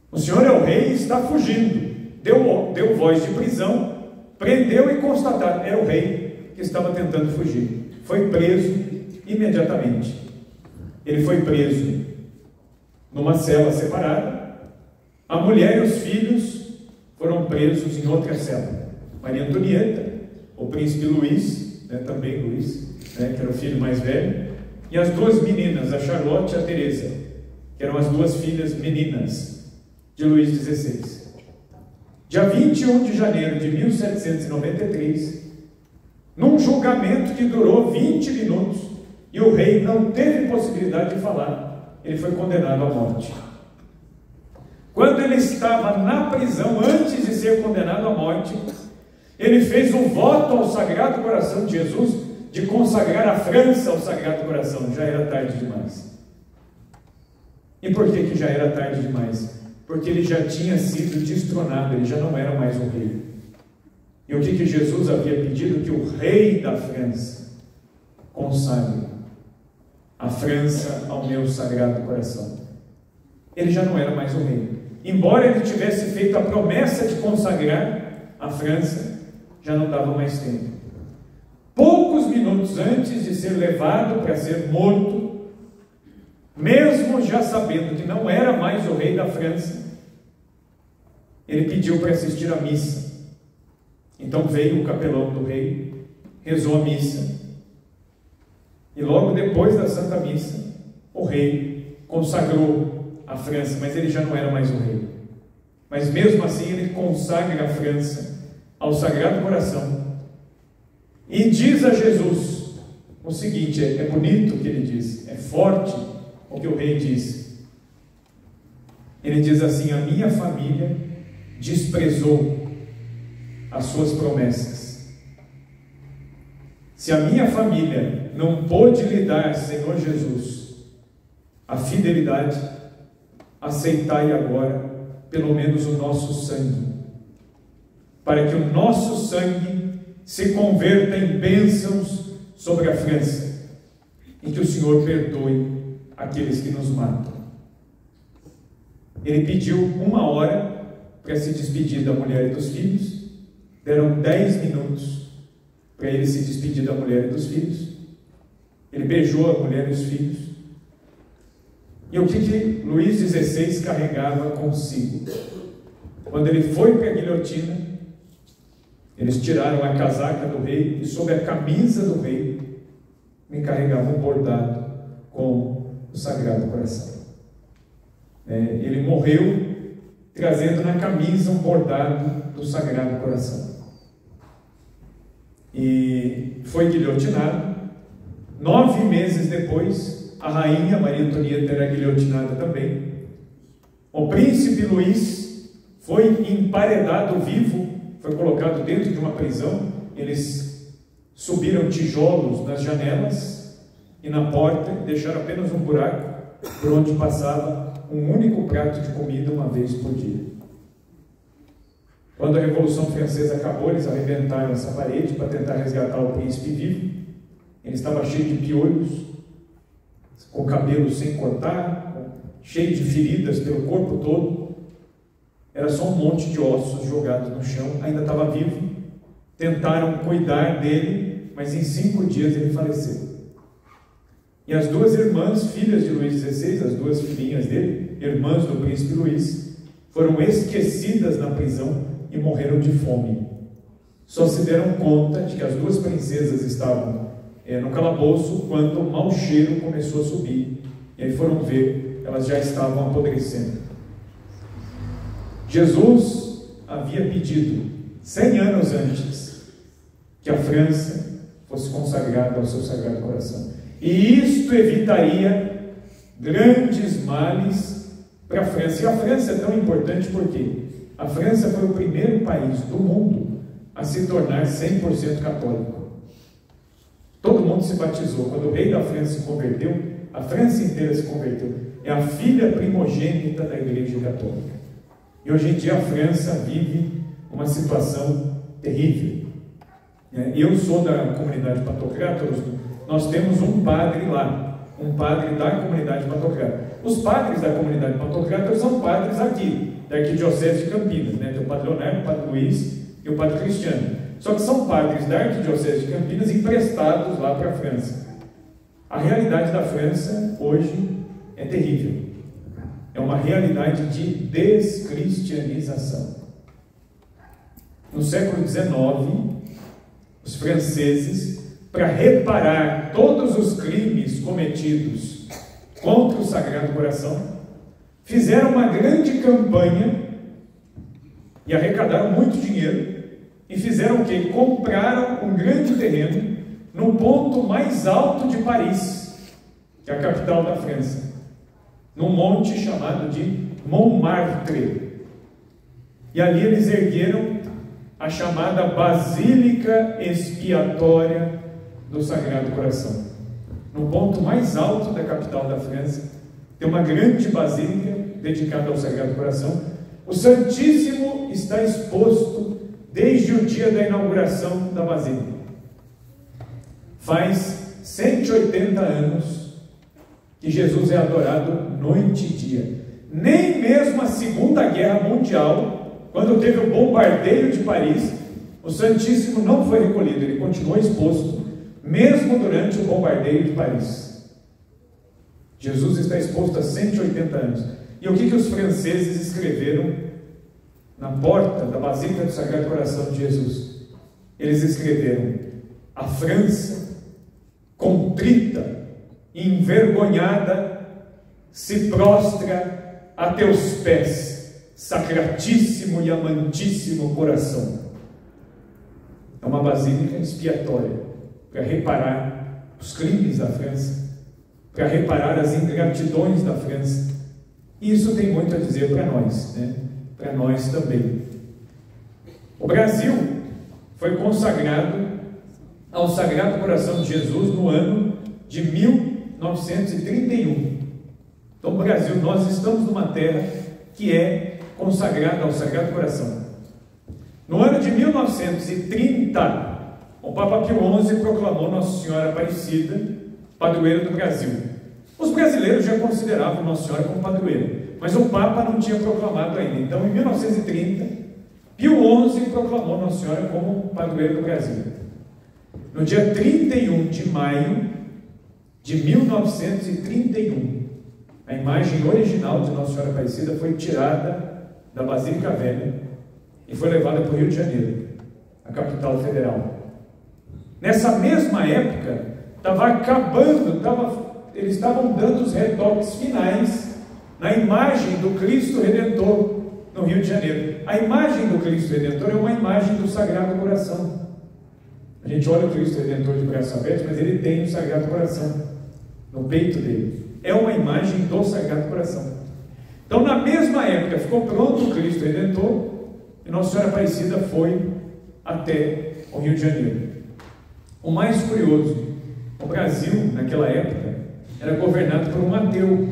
O senhor é o rei e está fugindo. Deu voz de prisão, prendeu e constataram: era o rei que estava tentando fugir. Foi preso imediatamente. Ele foi preso numa cela separada. A mulher e os filhos foram presos em outra cela. Maria Antonieta, o príncipe Luís, também Luís, que era o filho mais velho, e as 2 meninas, a Charlotte e a Teresa, que que eram as duas filhas meninas de Luís XVI. Dia 21 de janeiro de 1793, num julgamento que durou 20 minutos, e o rei não teve possibilidade de falar, ele foi condenado à morte. Quando ele estava na prisão, antes de ser condenado à morte, ele fez um voto ao Sagrado Coração de Jesus de consagrar a França ao Sagrado Coração. Já era tarde demais. E por que já era tarde demais? Porque ele já tinha sido destronado, ele já não era mais o rei. E o que Jesus havia pedido? Que o rei da França consagre a França ao meu Sagrado Coração. Ele já não era mais o rei. Embora ele tivesse feito a promessa de consagrar a França, já não dava mais tempo. Poucos minutos antes de ser levado para ser morto, mesmo já sabendo que não era mais o rei da França, ele pediu para assistir à missa. Então veio o capelão do rei, rezou a missa, e logo depois da Santa Missa, o rei consagrou a França, mas ele já não era mais o rei. Mas mesmo assim ele consagra a França ao Sagrado Coração e diz a Jesus o seguinte, é bonito o que ele diz, é forte o que o rei diz. Ele diz assim: a minha família desprezou as suas promessas. Se a minha família não pôde lhe dar, Senhor Jesus, a fidelidade, aceitai agora pelo menos o nosso sangue, para que o nosso sangue se converta em bênçãos sobre a França, e que o Senhor perdoe aqueles que nos matam. Ele pediu 1 hora para se despedir da mulher e dos filhos. Deram 10 minutos para ele se despedir da mulher e dos filhos. Ele beijou a mulher e os filhos. E o que Luís XVI carregava consigo? Quando ele foi para a guilhotina, eles tiraram a casaca do rei e sob a camisa do rei me carregavam bordado com o Sagrado Coração. Ele morreu trazendo na camisa um bordado do Sagrado Coração. E foi guilhotinado. 9 meses depois, a rainha Maria Antonieta era guilhotinada também. O príncipe Luís foi emparedado vivo, foi colocado dentro de uma prisão. Eles subiram tijolos nas janelas e na porta, deixaram apenas um buraco por onde passava um único prato de comida uma vez por dia. Quando a Revolução Francesa acabou, eles arrebentaram essa parede para tentar resgatar o príncipe vivo. Ele estava cheio de piolhos, com o cabelo sem cortar, cheio de feridas pelo corpo todo. Era só um monte de ossos jogados no chão. Ainda estava vivo. Tentaram cuidar dele, mas em 5 dias ele faleceu. E as 2 irmãs, filhas de Luís XVI, as 2 filhinhas dele, irmãs do príncipe Luís, foram esquecidas na prisão e morreram de fome. Só se deram conta de que as 2 princesas estavam no calabouço quando o mau cheiro começou a subir. E aí foram ver, elas já estavam apodrecendo. Jesus havia pedido 100 anos antes que a França fosse consagrada ao seu Sagrado Coração. E isto evitaria grandes males para a França. E a França é tão importante porque a França foi o primeiro país do mundo a se tornar 100% católico. Todo mundo se batizou. Quando o rei da França se converteu, a França inteira se converteu. É a filha primogênita da Igreja Católica. E hoje em dia a França vive uma situação terrível. Eu sou da comunidade Pantocrátoros. Nós temos um padre lá, um padre da comunidade Pantocrátoros. Os padres da comunidade Pantocrátoros são padres aqui, da Arquidiocese de Campinas, né? Tem o padre Leonardo, o padre Luiz e o padre Cristiano. Só que são padres da Arquidiocese de Campinas emprestados lá para a França. A realidade da França hoje é terrível. É uma realidade de descristianização. No século XIX, os franceses, para reparar todos os crimes cometidos contra o Sagrado Coração, fizeram uma grande campanha e arrecadaram muito dinheiro e fizeram o quê? Compraram um grande terreno no ponto mais alto de Paris, que é a capital da França, num monte chamado de Montmartre. E ali eles ergueram a chamada Basílica Expiatória do Sagrado Coração. No ponto mais alto da capital da França, tem uma grande basílica dedicada ao Sagrado Coração. O Santíssimo está exposto desde o dia da inauguração da basílica. Faz 180 anos que Jesus é adorado noite e dia. Nem mesmo a Segunda Guerra Mundial, quando teve o bombardeio de Paris, o Santíssimo não foi recolhido, ele continuou exposto, mesmo durante o bombardeio de Paris. Jesus está exposto há 180 anos. E o que os franceses escreveram na porta da Basílica do Sagrado Coração de Jesus? Eles escreveram: a França, contrita e envergonhada, se prostra a teus pés, sacratíssimo e amantíssimo coração. É uma basílica expiatória para reparar os crimes da França, para reparar as ingratidões da França. E isso tem muito a dizer para nós, né? Para nós também. O Brasil foi consagrado ao Sagrado Coração de Jesus no ano de 1931. Então, Brasil, nós estamos numa terra que é consagrada ao Sagrado Coração. No ano de 1930, o Papa Pio XI proclamou Nossa Senhora Aparecida padroeira do Brasil. Os brasileiros já consideravam Nossa Senhora como padroeira, mas o Papa não tinha proclamado ainda. Então, em 1930, Pio XI proclamou Nossa Senhora como padroeira do Brasil. No dia 31 de maio de 1931, a imagem original de Nossa Senhora Aparecida foi tirada da Basílica Velha e foi levada para o Rio de Janeiro, a capital federal. Nessa mesma época, estava acabando, eles estavam dando os retoques finais na imagem do Cristo Redentor no Rio de Janeiro. A imagem do Cristo Redentor é uma imagem do Sagrado Coração. A gente olha o Cristo Redentor de braços abertos, mas ele tem o Sagrado Coração no peito dele. É uma imagem do Sagrado Coração. Então, na mesma época, ficou pronto o Cristo Redentor e Nossa Senhora Aparecida foi até o Rio de Janeiro. O mais curioso, o Brasil, naquela época, era governado por um ateu.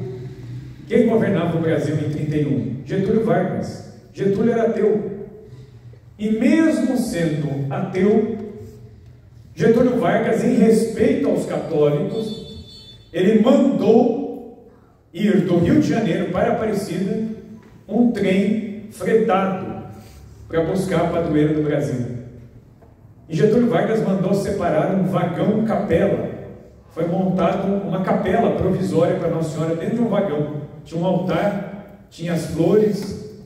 Quem governava o Brasil em 31? Getúlio Vargas. Getúlio era ateu. E mesmo sendo ateu, Getúlio Vargas, em respeito aos católicos, ele mandou ir do Rio de Janeiro para Aparecida um trem fretado para buscar a padroeira do Brasil. E Getúlio Vargas mandou separar um vagão capela. Foi montado uma capela provisória para Nossa Senhora dentro de um vagão. Tinha um altar, tinha as flores,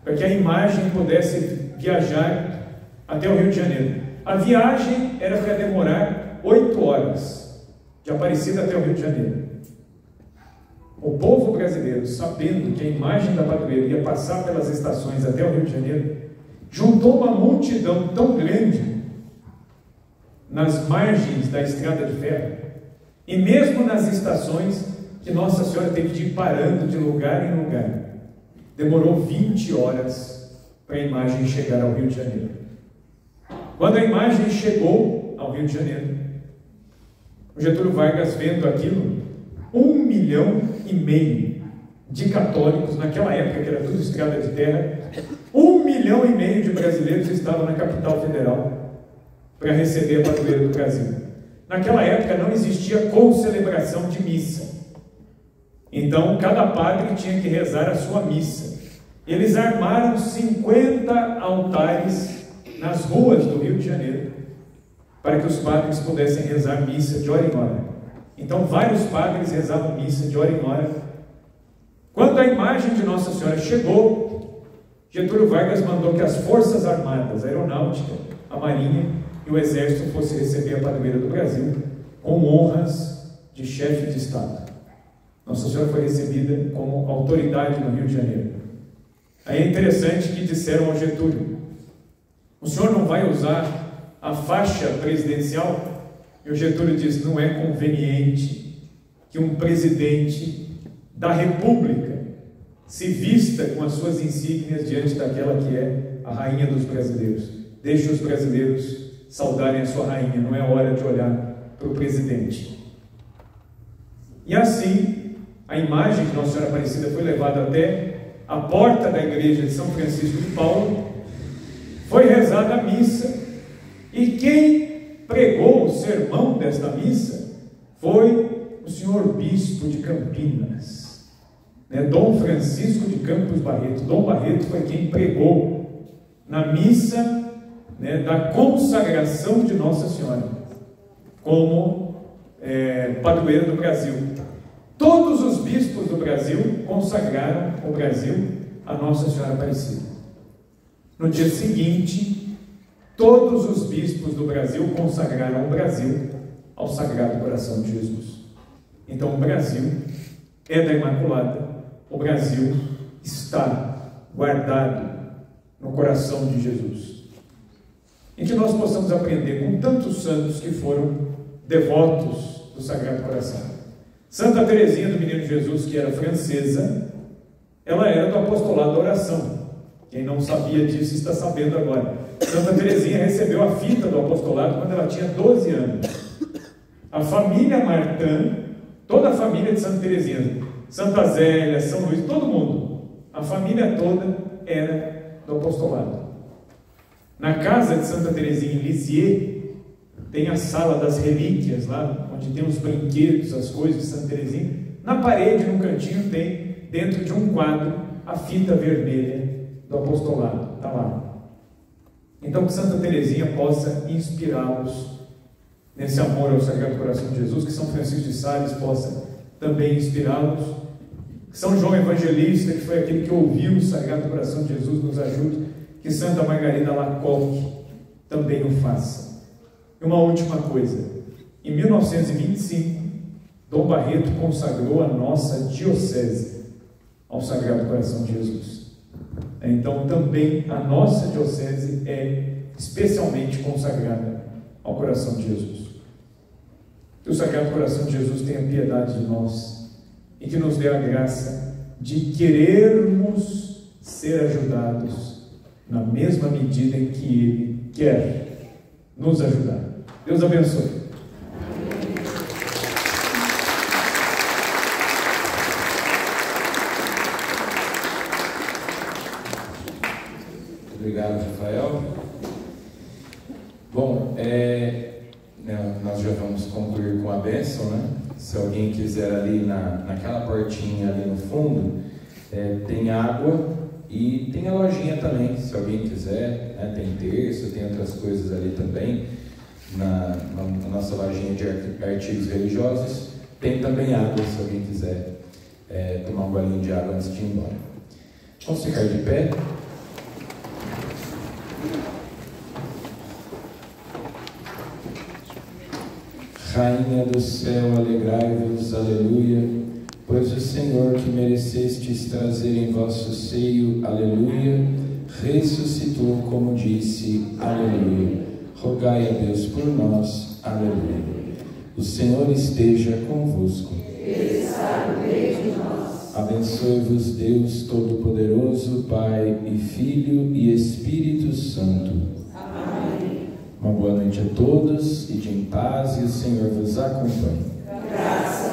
para que a imagem pudesse viajar até o Rio de Janeiro. A viagem era para demorar 8 horas, de Aparecida até o Rio de Janeiro. O povo brasileiro, sabendo que a imagem da padroeira ia passar pelas estações até o Rio de Janeiro, juntou uma multidão tão grande nas margens da estrada de ferro, e mesmo nas estações, que Nossa Senhora teve de ir parando de lugar em lugar. Demorou 20 horas para a imagem chegar ao Rio de Janeiro. Quando a imagem chegou ao Rio de Janeiro, o Getúlio Vargas, vendo aquilo, 1,5 milhão de católicos, naquela época que era tudo estrada de terra, 1,5 milhão de brasileiros estavam na capital federal para receber a padroeira do Brasil. Naquela época não existia concelebração de missa. Então, cada padre tinha que rezar a sua missa. Eles armaram 50 altares nas ruas do Rio de Janeiro, para que os padres pudessem rezar missa de hora em hora. Então, vários padres rezavam missa de hora em hora. Quando a imagem de Nossa Senhora chegou, Getúlio Vargas mandou que as Forças Armadas, a Aeronáutica, a Marinha e o Exército fossem receber a padroeira do Brasil com honras de chefe de Estado. Nossa Senhora foi recebida como autoridade no Rio de Janeiro. Aí é interessante que disseram ao Getúlio: o senhor não vai usar a faixa presidencial? E o Getúlio diz: não é conveniente que um presidente da República se vista com as suas insígnias diante daquela que é a rainha dos brasileiros. Deixe os brasileiros saudarem a sua rainha, não é hora de olhar para o presidente. E assim, a imagem de Nossa Senhora Aparecida foi levada até a porta da igreja de São Francisco de Paulo, foi rezada a missa, e quem pregou o sermão desta missa foi o senhor bispo de Campinas, Dom Francisco de Campos Barreto. Dom Barreto foi quem pregou na missa da consagração de Nossa Senhora como padroeira do Brasil. Todos os bispos do Brasil consagraram o Brasil a Nossa Senhora Aparecida. No dia seguinte, todos os bispos do Brasil consagraram o Brasil ao Sagrado Coração de Jesus. Então o Brasil é da Imaculada, o Brasil está guardado no coração de Jesus. E que nós possamos aprender com tantos santos que foram devotos do Sagrado Coração. Santa Teresinha do Menino Jesus, que era francesa, ela era do apostolado da oração. Quem não sabia disso está sabendo agora. Santa Teresinha recebeu a fita do apostolado quando ela tinha 12 anos. A família Martin, toda a família de Santa Teresinha, Santa Zélia, São Luís, todo mundo, a família toda era do apostolado. Na casa de Santa Teresinha em Lisieux, tem a sala das relíquias lá, onde tem os brinquedos, as coisas de Santa Teresinha. Na parede, num cantinho, tem, dentro de um quadro, a fita vermelha do apostolado, está lá. Então que Santa Teresinha possa inspirá-los nesse amor ao Sagrado Coração de Jesus, que São Francisco de Sales possa também inspirá-los, que São João Evangelista, que foi aquele que ouviu o Sagrado Coração de Jesus, nos ajude, que Santa Margarida Lacoque também o faça. E uma última coisa: em 1925, Dom Barreto consagrou a nossa diocese ao Sagrado Coração de Jesus. Então também a nossa diocese é especialmente consagrada ao coração de Jesus. Que o Sagrado Coração de Jesus tenha piedade de nós e que nos dê a graça de querermos ser ajudados na mesma medida em que Ele quer nos ajudar. Deus abençoe. Obrigado, Rafael. Bom, nós já vamos concluir com a bênção, né? Se alguém quiser ali naquela portinha ali no fundo, tem água e tem a lojinha também, se alguém quiser, né? Tem terço, tem outras coisas ali também, na nossa lojinha de artigos religiosos. Tem também água, se alguém quiser tomar um golinho de água antes de ir embora. Vamos ficar de pé. Rainha do céu, alegrai-vos, aleluia, pois o Senhor que merecestes trazer em vosso seio, aleluia, ressuscitou como disse, aleluia. Rogai a Deus por nós, aleluia. O Senhor esteja convosco. Ele está no meio de nós. Abençoe-vos Deus Todo-Poderoso, Pai e Filho e Espírito Santo. Uma boa noite a todos, e de em paz, e o Senhor vos acompanhe. Graças